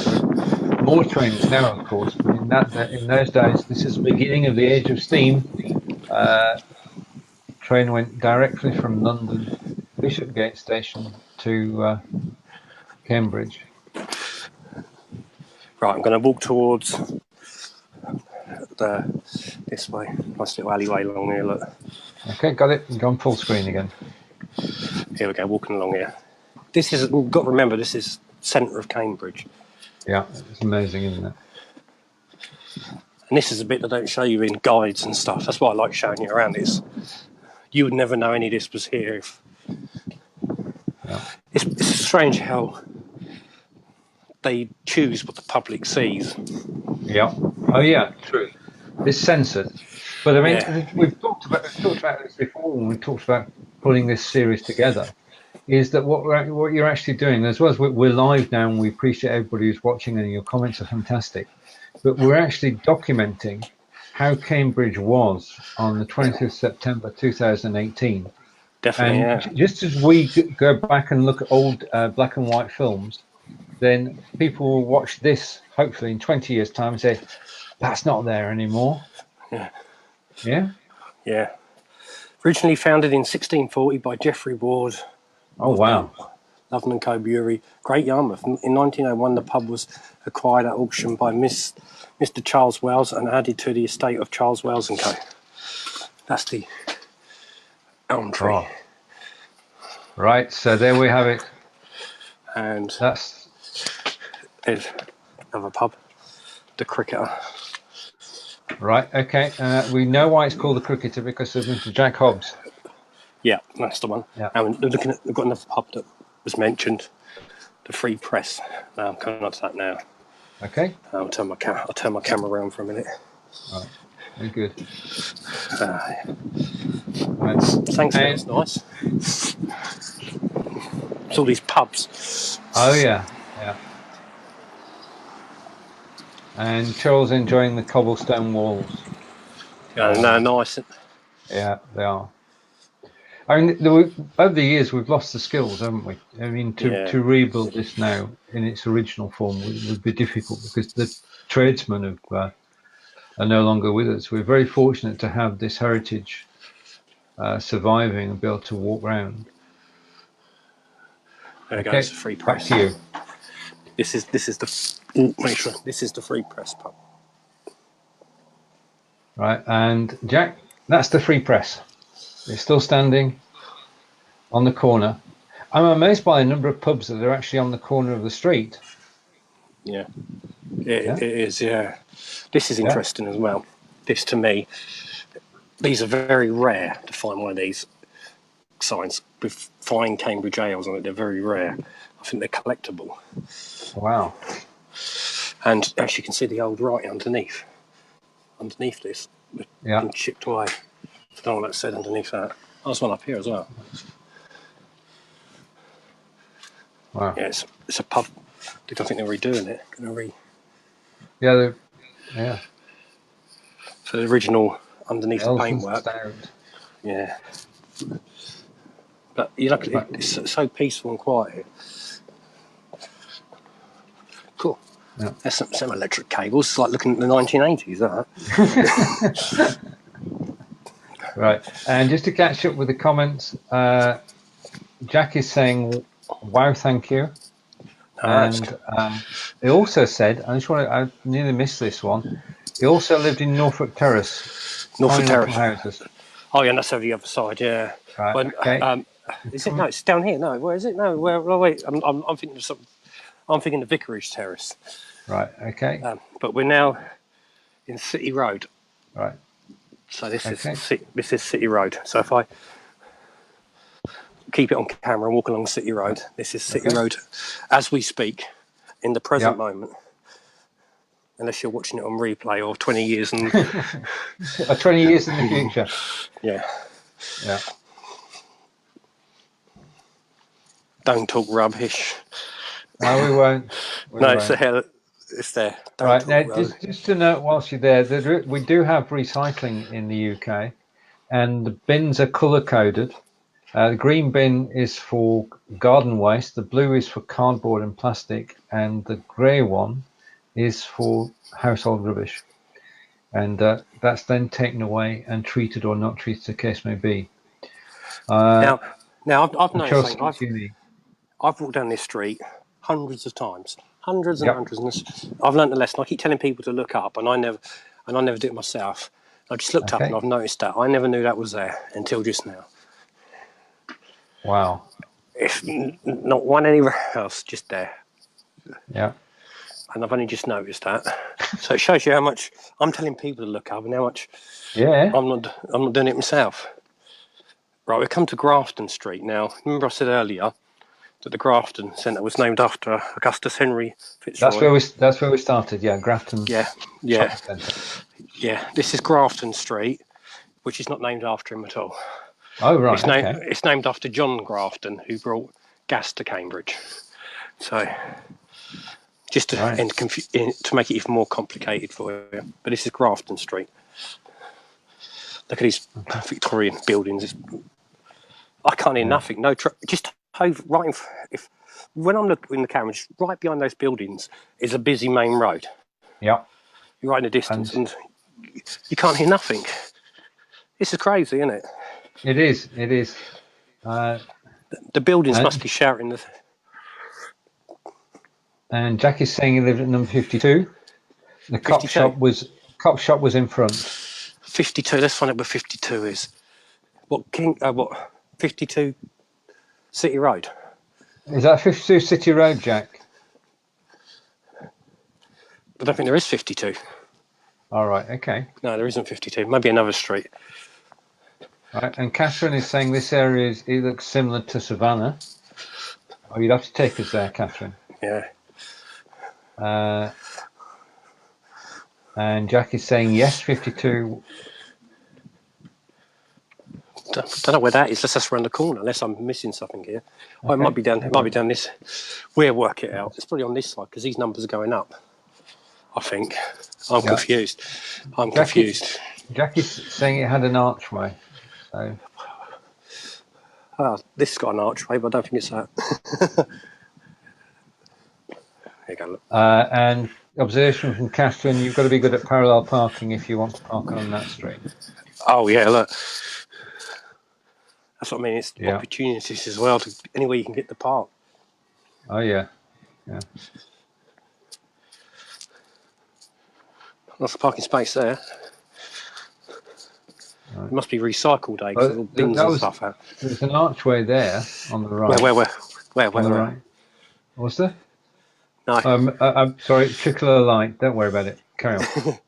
More trains now, of course, but in those days, this is the beginning of the age of steam. Train went directly from London Bishopsgate station to Cambridge. Right, I'm going to walk towards this way. Nice little alleyway along here, look. Okay, got it. Gone full screen again. Here we go, walking along here. We've got to remember, this is centre of Cambridge. Yeah, it's amazing, isn't it? And this is a bit that don't show you in guides and stuff. That's why I like showing you around this. You would never know any of this was here if... Yeah. It's strange how they choose what the public sees. Yeah. Oh, yeah, true. It's censored. But I mean, we've talked about this before when we talked about putting this series together. Is that what you're actually doing? As well as we're live now, and we appreciate everybody who's watching, and your comments are fantastic. But we're actually documenting how Cambridge was on the 20th of September 2018. Definitely, and just as we go back and look at old black and white films, then people will watch this hopefully in 20 years' time and say, "That's not there anymore." Yeah. Yeah. Yeah. Originally founded in 1640 by Geoffrey Ward. Oh wow. Loveland and Co. Brewery, Great Yarmouth. In 1901, the pub was acquired at auction by Mr. Charles Wells and added to the estate of Charles Wells and Co. That's the elm tree. Oh. Right, so there we have it. And That's another pub, the Cricketer. right. Okay, we know why it's called the Cricketer because of Mr. Jack Hobbs. Yeah, that's the one. Yeah. And we've got another pub that was mentioned, the Free Press. Now I'm coming up to that now. Okay. I'll turn my camera around for a minute. Right. Very good. Right. Thanks, that's nice. It's all these pubs. Oh yeah, yeah. And Charles enjoying the cobblestone walls. Yeah, no, nice. Yeah, they are. I mean, over the years we've lost the skills, haven't we? I mean, to rebuild this now in its original form would be difficult because the tradesmen are no longer with us. We're very fortunate to have this heritage surviving and be able to walk around. There goes the Free Press. Back to you. This is make sure this is the Free Press pub. Right, and Jack, that's the Free Press. It's still standing on the corner. I'm amazed by the number of pubs that are actually on the corner of the street. Yeah, it is. Yeah, this is interesting as well. This to me, these are very rare to find one of these signs with fine Cambridge ales on it. They're very rare. I think they're collectible. Wow. And as you can see, the old writing underneath this, been chipped away. I don't know what that said underneath that. Oh, there's one up here as well. Wow. Yeah, it's a pub. I think they're redoing it. Yeah. So the original underneath the paintwork. Yeah. But you look at it, it's so peaceful and quiet here. Cool. Yeah. There's some electric cables. It's like looking at the 1980s, that. Right. And just to catch up with the comments, Jack is saying, "Wow, thank you." And he also said, I nearly missed this one. He also lived in Norfolk Terrace. Norfolk Terrace. Houses. Oh yeah, that's over the other side. Yeah. Right. But, okay. Is it? No, it's down here. No, where is it? No, where? Oh, wait, I'm thinking of something. I'm thinking the Vicarage Terrace. Right. Okay. But we're now in City Road. Right. So this is City Road. So if I keep it on camera and walk along City Road, this is City Road as we speak in the present moment. Unless you're watching it on replay or 20 years and 20 years in the future. Yeah. Yeah. Don't talk rubbish. No, we won't. It's there. Right, now just to note whilst you're there, we do have recycling in the UK and the bins are colour coded. The green bin is for garden waste, the blue is for cardboard and plastic, and the grey one is for household rubbish. And that's then taken away and treated or not treated, the case may be. Now I've noticed something. I've walked down this street hundreds of times. Hundreds and hundreds, and I've learned a lesson. I keep telling people to look up, and I never do it myself. I just looked up and I've noticed that. I never knew that was there until just now. Wow. It's not one anywhere else, just there. Yeah. And I've only just noticed that. So it shows you how much I'm telling people to look up and how much I'm not doing it myself. Right, we've come to Grafton Street now. Remember I said earlier that the Grafton Centre was named after Augustus Henry Fitzroy. That's where we started. Yeah, Grafton. Yeah. This is Grafton Street, which is not named after him at all. Oh right. It's named after John Grafton, who brought gas to Cambridge. So, just to make it even more complicated for you, but this is Grafton Street. Look at these Victorian buildings. I can't hear nothing. No, just over, right in, if when I'm looking in the camera, just right behind those buildings is a busy main road. Yeah. You're right in the distance, and you can't hear nothing. This is crazy, isn't it? It is. It is. The buildings must be shouting. And Jackie's saying he lived at number 52. The cop shop was in front. 52. Let's find out where 52 is. What 52 City Road? Is that 52 City Road, Jack? I don't think there is 52. All right. Okay. No, there isn't 52. Maybe another street. Right. And Catherine is saying this area it looks similar to Savannah. Oh, you'd have to take us there, Catherine. Yeah. And Jack is saying yes, 52. Don't know where that is. Let's just around the corner. Unless I'm missing something here. Oh, it might be down. It might be down this. We'll work it out. It's probably on this side because these numbers are going up. I think. I'm confused. Confused. Jackie's saying it had an archway. So. Well, this has got an archway, but I don't think it's that. There you go. Look. And observation from Catherine, you've got to be good at parallel parking if you want to park on that street. Oh yeah, look. That's what I mean. It's opportunities as well to anywhere you can get the park. Oh yeah, yeah. Lots of parking space there. Right. It must be recycled day because all bins and stuff out. There's an archway there on the right. Where? On the right. Was there? No. I'm sorry, trickle light. Don't worry about it. Carry on.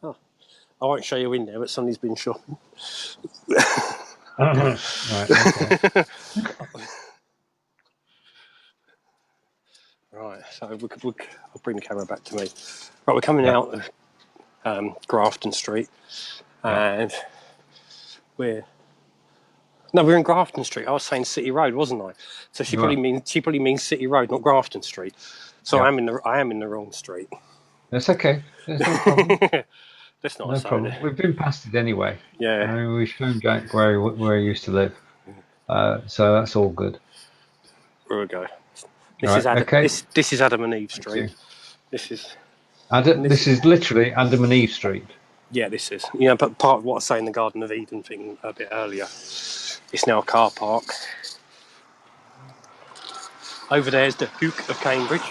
Oh, I won't show you in there, but somebody's been shopping. Right. Okay. Right. So I'll bring the camera back to me. Right, we're coming out of Grafton Street, and we're in Grafton Street. I was saying City Road, wasn't I? So she probably means City Road, not Grafton Street. So I am in the wrong street. That's okay. There's no problem. That's not no problem. We've been past it anyway. Yeah. I mean, we've shown Jack where he used to live, so that's all good. There we go. This is Adam and Eve Street. This is literally Adam and Eve Street. Yeah, this is. But part of what I was saying, the Garden of Eden thing a bit earlier, it's now a car park. Over there is the Duke of Cambridge.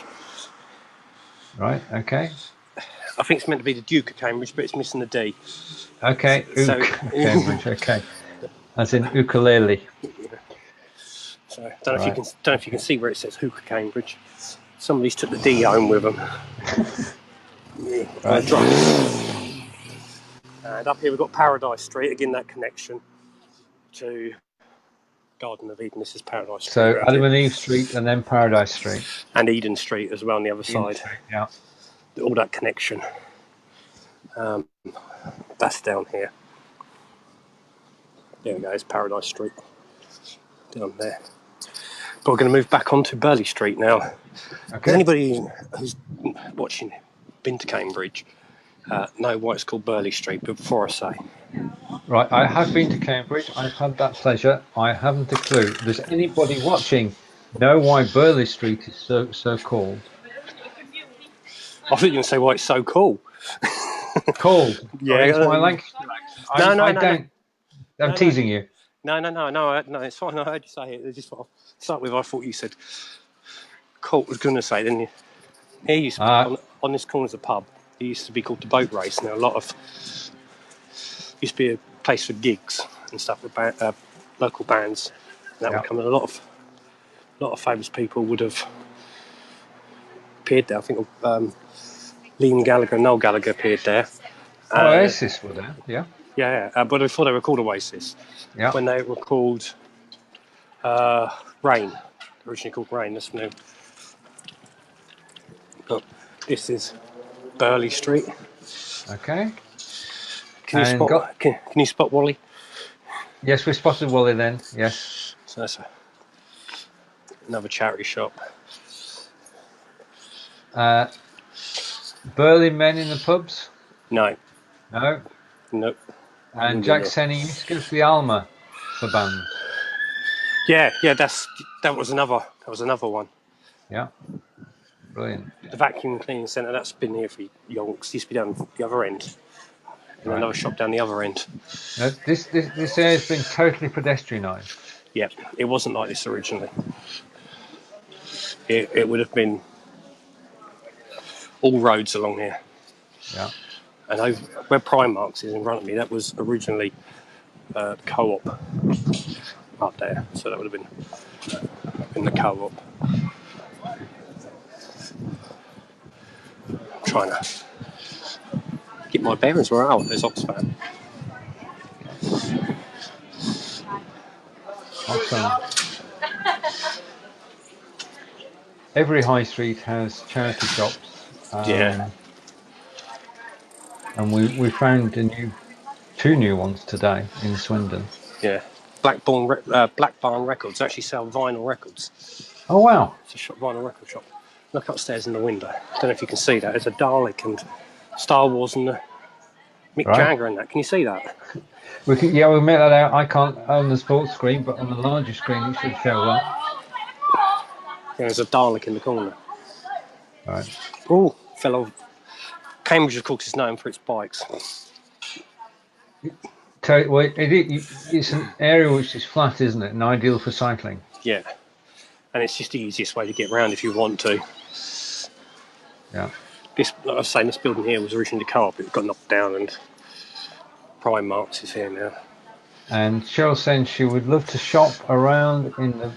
Right, okay. I think it's meant to be the Duke of Cambridge, but it's missing the D. Okay, Cambridge, okay. As in ukulele. So I don't know if you can see where it says Hook of Cambridge. Somebody's took the D home with them. Right. And up here we've got Paradise Street, again that connection to Garden of Eden. This is Paradise Street. So Adam and Eve Street and then Paradise Street. And Eden Street as well on the other side. Street, yeah. All that connection. That's down here. There we go, it's Paradise Street. Down there. But we're going to move back onto Burley Street now. Okay. Does anybody who's watching been to Cambridge know why it's called Burley Street? But before I say, right, I have been to Cambridge. I've had that pleasure. I haven't a clue. Does anybody watching know why Burley Street is so called? I thought you were going to say why it's so cool. Called? Yeah, it's my Lancashire accent. No. I'm teasing you. No, it's fine. I heard you say it. Just start with. I thought you said Colt was going to say, didn't you? Here used to be, on this corner's a pub. It used to be called the Boat Race. Now used to be a place for gigs and stuff with local bands. And that would come. A lot of famous people would have appeared there. I think Liam Gallagher and Noel Gallagher appeared there. Oasis were there. Yeah. Yeah, but before they were called Oasis. Yeah. When they were called Rain, originally called Rain. That's new. But this is Burley Street. Okay. Can you spot Wally? Yes, we spotted Wally then. Yes. So that's another charity shop. Burley men in the pubs? No. Nope. And Jack saying he used to go to the Alma for bands. Yeah, that was another one. Yeah, brilliant. The vacuum cleaning centre, that's been here for yonks. Used to be down the other end, and another shop down the other end. This area has been totally pedestrianised. Yeah, it wasn't like this originally. It would have been all roads along here. Yeah. And over where Primark's is in front of me, that was originally Co-op up there. So that would have been the Co-op. I'm trying to get my bearings where out. There's Oxfam. Every high street has charity shops. Yeah. And we found two new ones today in Swindon. Yeah. Black Barn Records actually sell vinyl records. Oh wow! It's a vinyl record shop. Look upstairs in the window. I don't know if you can see that. There's a Dalek and Star Wars and Mick Jagger in that. Can you see that? We'll make that out. I can't on the sports screen, but on the larger screen it should show that. Yeah, there's a Dalek in the corner. Right. Oh, fellow. Cambridge, of course, is known for its bikes. It's an area which is flat, isn't it? And ideal for cycling. Yeah. And it's just the easiest way to get around if you want to. Yeah. This, like I was saying, this building here was originally Co-op. It got knocked down, and Primark's is here now. And Cheryl saying she would love to shop around in the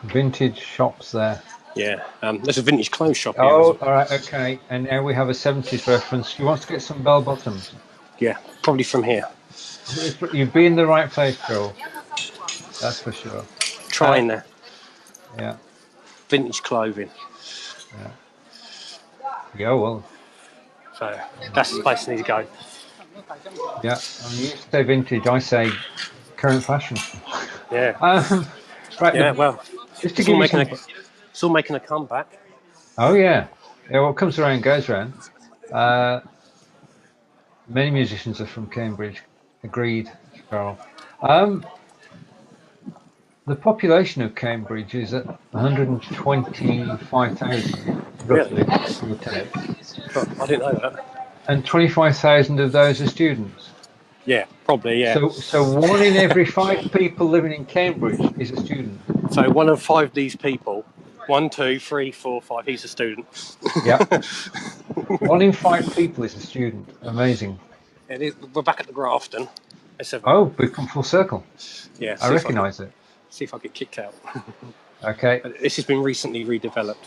vintage shops there. Yeah, there's a vintage clothes shop here. Oh, all right, okay. And now we have a 70s reference. She wants to get some bell bottoms. Yeah, probably from here. You'd be in the right place, Cheryl. That's for sure. Try in there. Yeah. Vintage clothing. Yeah. Yeah, well. So that's the place I need to go. Yeah, I mean, you say vintage, I say current fashion. Yeah. Right. Yeah, well, just to give you some... It's all making a comeback. Oh, yeah. Yeah, what comes around goes around. Many musicians are from Cambridge. Agreed, Carol. The population of Cambridge is at 125,000, roughly. Really? I didn't know that. And 25,000 of those are students. Yeah, probably, yeah. So 1 in every 5 people living in Cambridge is a student. So 1 of 5 of these people, 1, 2, 3, 4, 5, he's a student. Yeah. 1 in 5 people is a student. Amazing. We're back at the Grafton. Oh, we've come full circle. Yeah. I recognise it. See if I get kicked out. Okay. This has been recently redeveloped.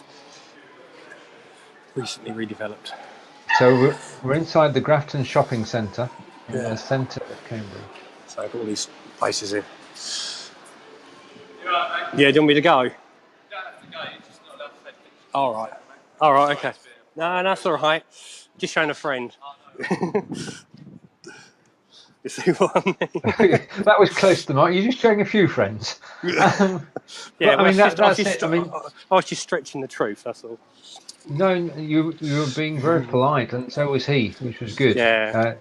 So we're inside the Grafton Shopping Centre, in the centre of Cambridge. So I've got all these places here. Yeah, do you want me to go? You don't have to go, you're just not allowed to take pictures. All right, okay. No, that's all right. Just showing a friend. You see what I mean? That was close to Mark. You're just showing a few friends. Yeah, I mean, I was just stretching the truth, that's all. No, you were being very polite, and so was he, which was good. Yeah.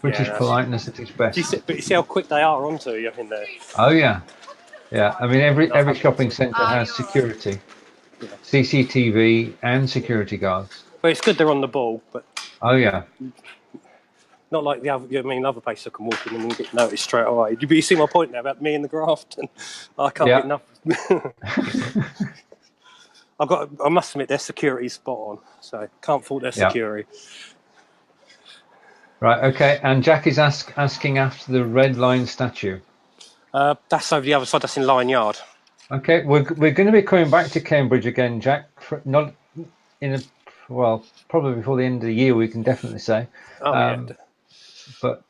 British politeness at its best. But you see how quick they are onto you in there. Oh yeah, yeah. I mean, every shopping centre has security, CCTV, and security guards. Well, it's good they're on the ball, but. Oh yeah. Not like the other places I can walk in and get noticed straight away. But you see my point now about me and the Grafton. I can't get enough. I must admit, their security's spot on, so can't fault their security. Right, okay. And Jack is asking after the Red Line statue. That's over the other side. That's in Lion Yard. Okay, we're going to be coming back to Cambridge again, Jack. Not in probably before the end of the year. We can definitely say. But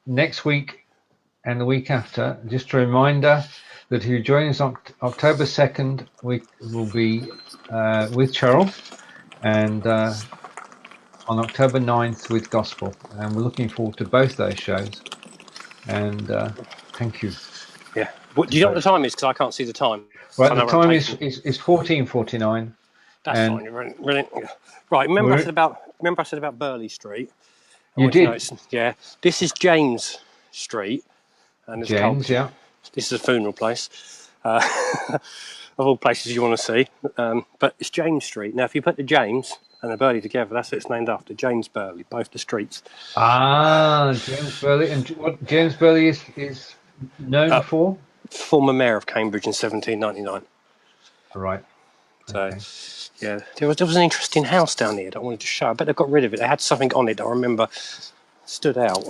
next week and the week after, just a reminder that if you join us on October 2nd, we will be with Cheryl, and on October 9th with Gospel. And we're looking forward to both those shows. And thank you. Yeah. Do you know what the time is? Because I can't see the time. Right, the time is 14:49. That's fine. Brilliant. Right, remember I said about Burley Street? You did? Yeah. This is James Street. And James, yeah. This is a funeral place. of all places you want to see. But it's James Street. Now, if you put the James and the Burley together, that's what it's named after, James Burley, both the streets. James Burley. And what James Burley is known for? Former mayor of Cambridge in 1799. Right. Okay. So, yeah, there was an interesting house down here that I wanted to show. I bet they got rid of it. They had something on it that I remember stood out.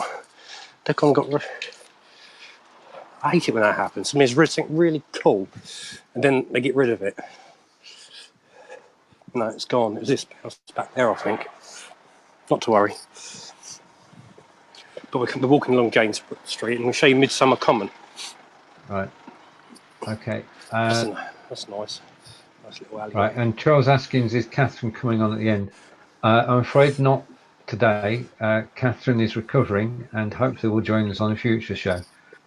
They kind of got I hate it when that happens. I mean, it's something really cool, and then they get rid of it. No, it's gone. It was this house back there, I think. Not to worry. But we're walking along James Street, and we'll show you Midsummer Common. Right. Okay. That's nice. Nice little alleyway. Right. And Charles Askins, is Catherine coming on at the end? I'm afraid not today. Catherine is recovering, and hopefully will join us on a future show.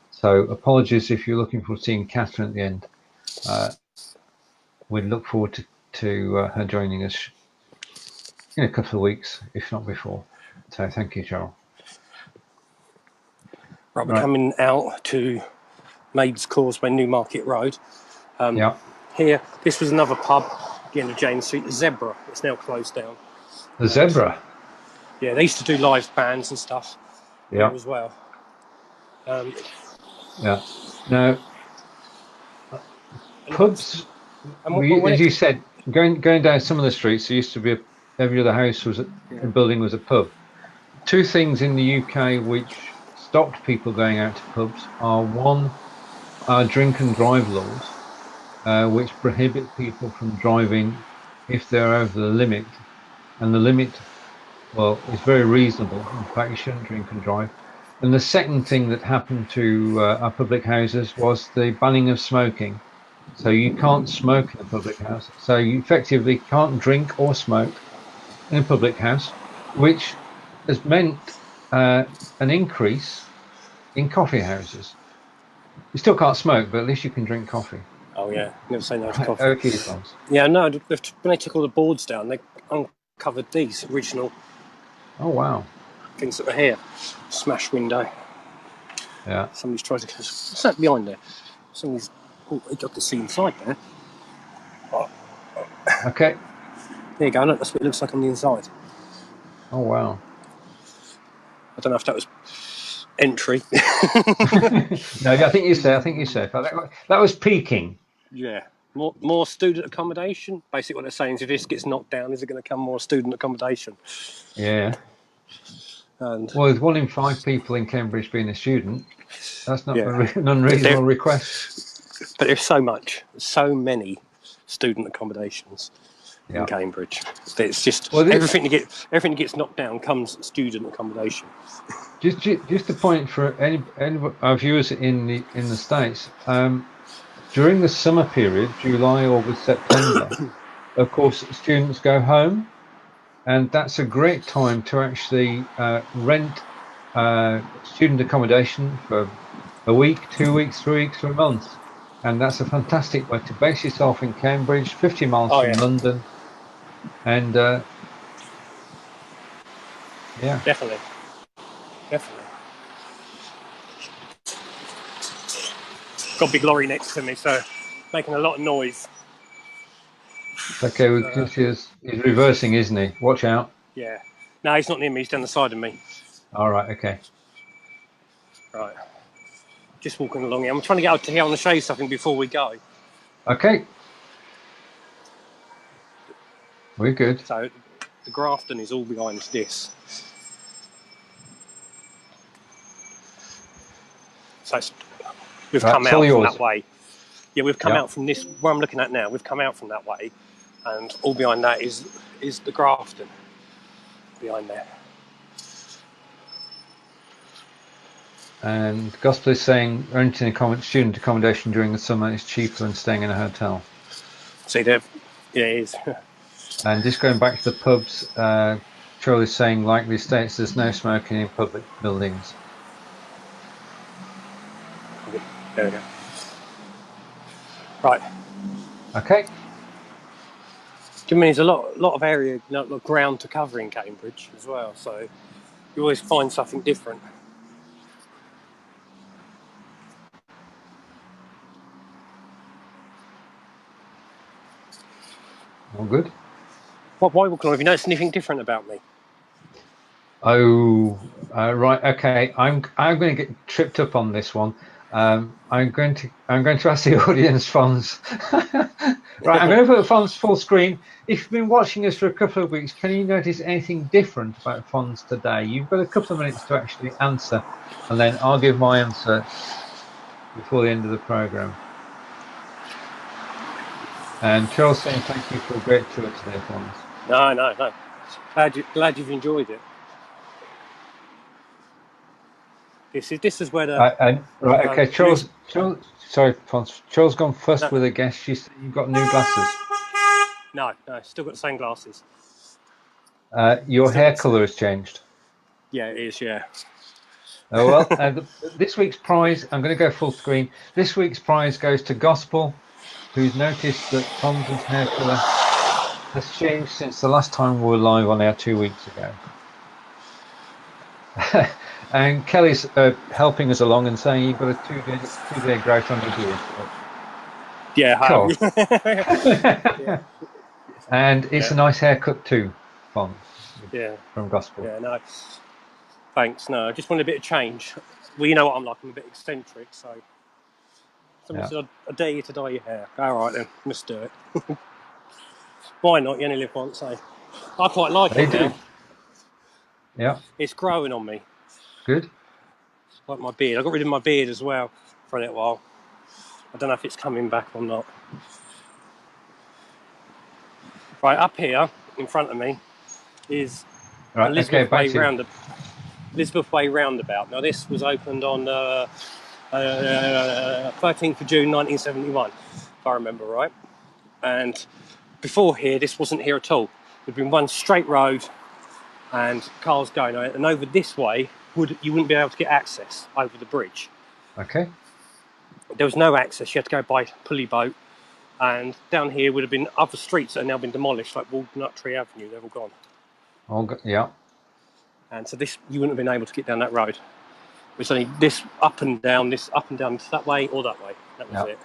So apologies if you're looking forward to seeing Catherine at the end. We'd look forward to her joining us in a couple of weeks, if not before. So thank you, Cheryl. Right, we're coming out to Maids Causeway, Newmarket Road. Here, this was another pub, again, of James Street, the Zebra. It's now closed down. The Zebra? Yeah, they used to do live bands and stuff here as well. Yeah. Now, pubs, as you said, going down some of the streets, there used to be every other house was a building was a pub. Two things in the UK which stopped people going out to pubs are, one, our drink and drive laws, which prohibit people from driving if they're over the limit, and the limit, well, is very reasonable. In fact, you shouldn't drink and drive. And the second thing that happened to our public houses was the banning of smoking. So you can't smoke in a public house. So you effectively can't drink or smoke in a public house, which has meant an increase in coffee houses. You still can't smoke, but at least you can drink coffee. Oh yeah, never say no to coffee. Okay, Fonz. Yeah, no, when they took all the boards down, they uncovered these original things that were here. Smash window. Yeah. Somebody's tried to... What's that behind there? Somebody's... Oh, you got to see inside there. Okay. There you go, look, that's what it looks like on the inside. Oh, wow. I don't know if that was entry. No, I think you're safe. That was peaking. Yeah. More student accommodation. Basically what they're saying is if this gets knocked down, is it going to come more student accommodation? Yeah. And well, with 1 in 5 people in Cambridge being a student, that's not an unreasonable request. But there's so many student accommodations in Cambridge. It's just everything that gets knocked down comes student accommodation. Just a point for any of our viewers in the States. During the summer period, July, August, September, of course, students go home, and that's a great time to actually rent student accommodation for a week, 2 weeks, 3 weeks, or a month. And that's a fantastic way to base yourself in Cambridge, 50 miles from London. And Definitely. Got a big lorry next to me, so making a lot of noise. Okay, he's reversing, isn't he? Watch out. Yeah. No, he's not near me, he's down the side of me. All right, okay. Right. Just walking along here. I'm trying to get out to here. I want to show you something before we go. Okay. We're good. So, the Grafton is all behind this. So, we've come out from that way. Yeah, we've come out from this, where I'm looking at now, we've come out from that way, and all behind that is the Grafton behind there. And the Gospel is saying renting student accommodation during the summer is cheaper than staying in a hotel. See there? Yeah, it is. And just going back to the pubs, Charlie is saying, like the States, there's no smoking in public buildings. There we go. Right. Okay. Do you mean there's a lot of area, a lot of ground to cover in Cambridge as well, so you always find something different. All good. Why walking on? Have you noticed anything different about me? Oh, right. Okay. I'm going to get tripped up on this one. I'm going to ask the audience, Fonz. Right. I'm going to put Fonz full screen. If you've been watching us for a couple of weeks, can you notice anything different about Fonz today? You've got a couple of minutes to actually answer, and then I'll give my answer before the end of the program. And Charles saying thank you for a great tour today, Fonz. No. Glad you've enjoyed it. This is where the right. Okay. Charles. Sorry, Fonz. Charles gone first with a guess. She said you've got new glasses. No, still got the same glasses. Your hair colour has changed. Yeah, it is. Yeah. Oh well. This week's prize. I'm going to go full screen. This week's prize goes to Gospel, who's noticed that Fonz's hair colour has changed since the last time we were live on air 2 weeks ago. And Kelly's helping us along and saying you've got a two-day growth on your beard. Yeah, cool. Yeah. And it's a nice haircut too, Fonz. Yeah. From Gospel. Yeah, no. Thanks. No, I just wanted a bit of change. Well, you know what I'm like. I'm a bit eccentric, so someone said, I dare you to dye your hair. All right then, let's do it. Why not? You only live once, eh? I quite like it now. Yeah. It's growing on me. Good. Like my beard. I got rid of my beard as well for a little while. I don't know if it's coming back or not. Right, up here in front of me is Elizabeth Way Roundabout. Now this was opened on 13th of June 1971, if I remember right. And before here, this wasn't here at all. There'd been one straight road and cars going on it. And over this way, you wouldn't be able to get access over the bridge. Okay. There was no access. You had to go by pulley boat. And down here would have been other streets that have now been demolished, like Walnut Tree Avenue. They're all gone. Yeah. And so this, you wouldn't have been able to get down that road. It was only this up and down, that way or that way. That was it.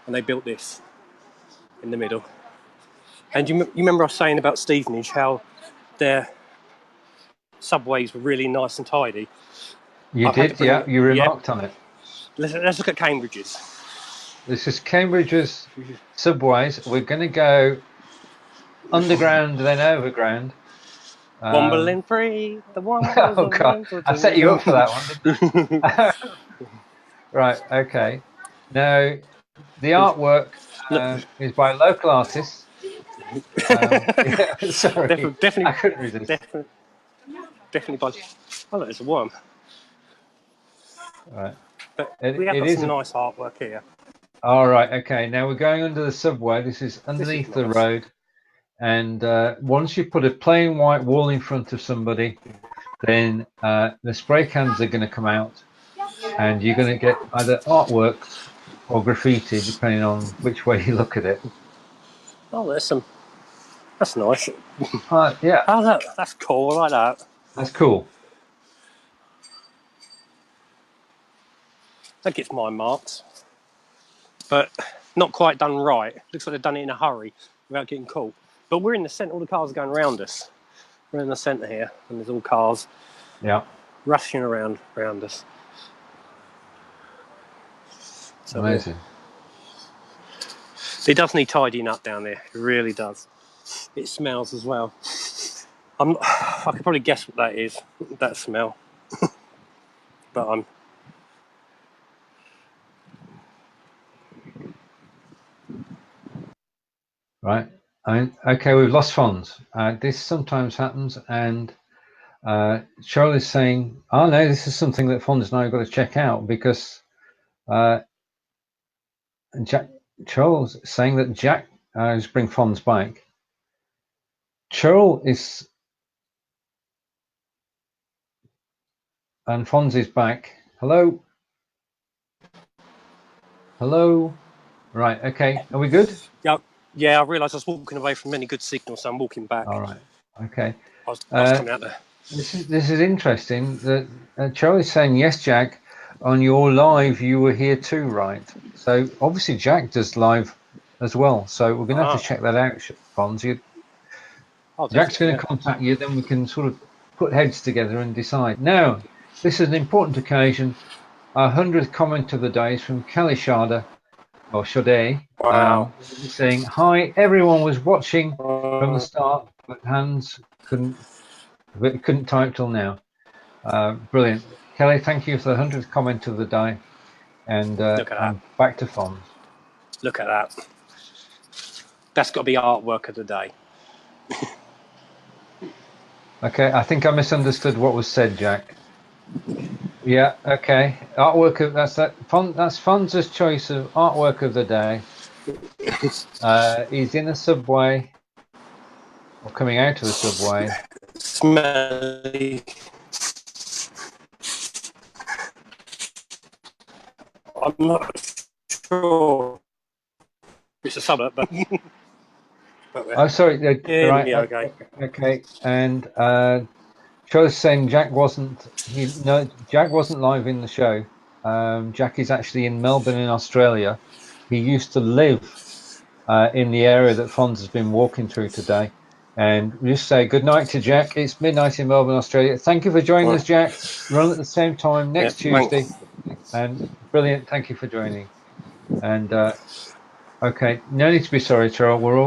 And they built this in the middle. And you remember I was saying about Stevenage, how their subways were really nice and tidy. You did, yeah. You remarked on it. Let's look at Cambridge's. This is Cambridge's subways. We're going to go underground, then overground. Wombling free. The one. Oh God! I set you up for that one. Right. Okay. Now, the artwork is by local artists. Sorry, definitely. I couldn't resist. Definitely by. Oh, look, there's a worm. Right. But we have got some nice artwork here. All right. Okay. Now we're going under the subway. This is underneath the road. And once you put a plain white wall in front of somebody, then the spray cans are going to come out, and you're going to get either artwork or graffiti, depending on which way you look at it. Oh, there's some. That's nice. Yeah. Oh, that's cool. I like that. That's cool. That gets my marks, but not quite done right. Looks like they've done it in a hurry without getting caught. But we're in the centre. All the cars are going around us. We're in the centre here, and there's all cars. Yeah. Rushing around us. So amazing. It does need tidying up down there. It really does. It smells as well. I could probably guess what that is. That smell. But I'm. Right. Okay, we've lost Fonz. This sometimes happens, and Charlie's saying, "Oh no, this is something that Fonz and I have got to check out because Charles saying that Jack is bring Fonz back. Charles is, and Fonz is back. Hello, hello. Right. Okay. Are we good? Yep. Yeah, I realised I was walking away from any good signal, so I'm walking back. All right. Okay. I was coming out there. This is interesting. That Charlie's saying, yes, Jack, on your live you were here too, right? So obviously Jack does live as well. So we're going to have Ah. to check that out, Fonz. Oh, Jack's definitely, going to contact you, then we can sort of put heads together and decide. Now, this is an important occasion. Our 100th comment of the day is from Kelly Sharda, or Sade, Wow. saying, "Hi, everyone was watching from the start, but Hans couldn't type till now." Brilliant. Kelly, thank you for the 100th comment of the day. And Look at that. back to Fonz. Look at that. That's got to be artwork of the day. Okay, I think I misunderstood what was said, Jack. Yeah, okay. Artwork of that's Fonz's choice of artwork of the day. He's in a subway or coming out of the subway. Smelly. I'm not sure. It's a suburb, but. Oh, sorry. Yeah, right. yeah, okay. Okay. And Joe's saying Jack wasn't live in the show. Jack is actually in Melbourne in Australia. He used to live in the area that Fonz has been walking through today. And we just say good night to Jack. It's midnight in Melbourne, Australia. Thank you for joining us, Jack. Run at the same time next Tuesday. And brilliant. Thank you for joining. And okay, no need to be sorry, Charles. We're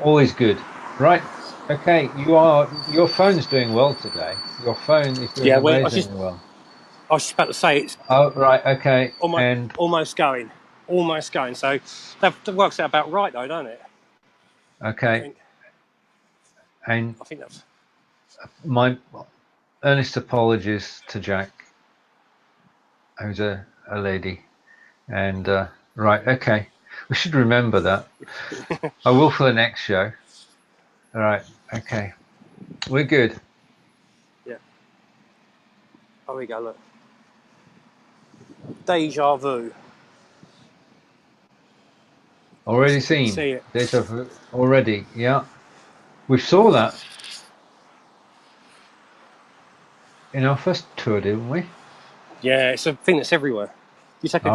all is good, right? Okay, your phone's doing well today. Your phone is doing amazingly well. I was just about to say it's. Oh, right. Okay. Almost going. So that works out about right, though, don't it? Okay. I think that's my earnest apologies to Jack, who's a lady, and right. Okay, we should remember that. I will for the next show. All right. Okay, we're good. Yeah. Oh, we go. Look. Deja vu. Already seen. See it. Deja vu already. Yeah, we saw that in our first tour, didn't we? Yeah, it's a thing that's everywhere. You take a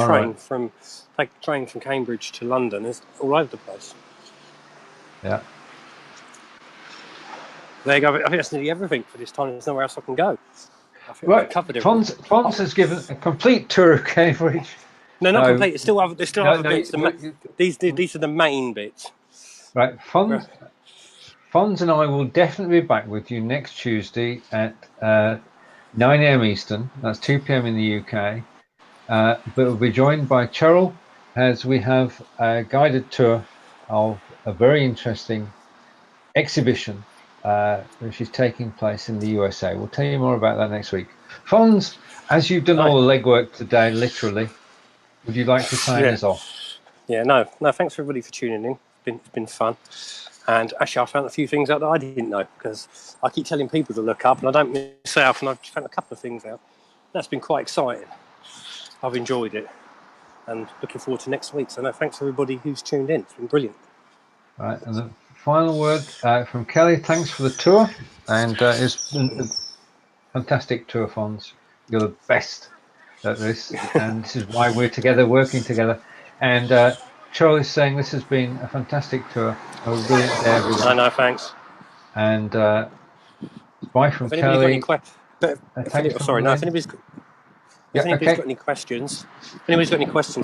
train from Cambridge to London. It's all over the place. Yeah. There you go. I think that's nearly everything for this time. There's nowhere else I can go. I think Right. I've covered it. Fonz has given a complete tour of Cambridge. No, not complete. There's still other bits. These are the main bits. Right. Fonz and I will definitely be back with you next Tuesday at 9 a.m. Eastern. That's 2 p.m. in the UK. But we'll be joined by Cheryl as we have a guided tour of a very interesting exhibition which is taking place in the USA. We'll tell you more about that next week. Fonz, as you've done all the legwork today, literally, would you like to sign us off? Yeah, no. Thanks everybody for tuning in. It's been fun. And actually, I found a few things out that I didn't know because I keep telling people to look up and I don't myself, and I've found a couple of things out. That's been quite exciting. I've enjoyed it and looking forward to next week. So, no, thanks everybody who's tuned in. It's been brilliant. Right, and the final word from Kelly. Thanks for the tour, and it's been a fantastic tour, Fonz. You're the best at this, and this is why we're together, working together. And Charlie's saying this has been a fantastic tour. A brilliant day, everyone. No, thanks. And bye from Kelly. If anybody's got any questions,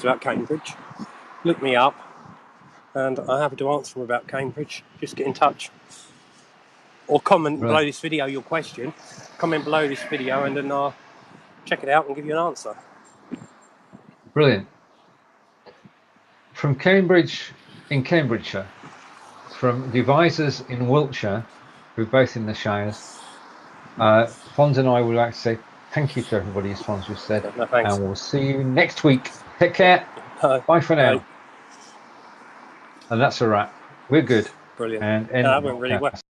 about Cambridge, look me up, and I'm happy to answer them about Cambridge. Just get in touch, or comment below this video your question. Comment below this video, and then I'll check it out and give you an answer. Brilliant. From Cambridge, in Cambridgeshire, from Devisers in Wiltshire, who are both in the Shires, Fonz and I would like to say thank you to everybody, as Fonz just said. No, thanks. And we'll see you next week. Take care. Bye for now. And that's a wrap. We're good. Brilliant. And that went really well.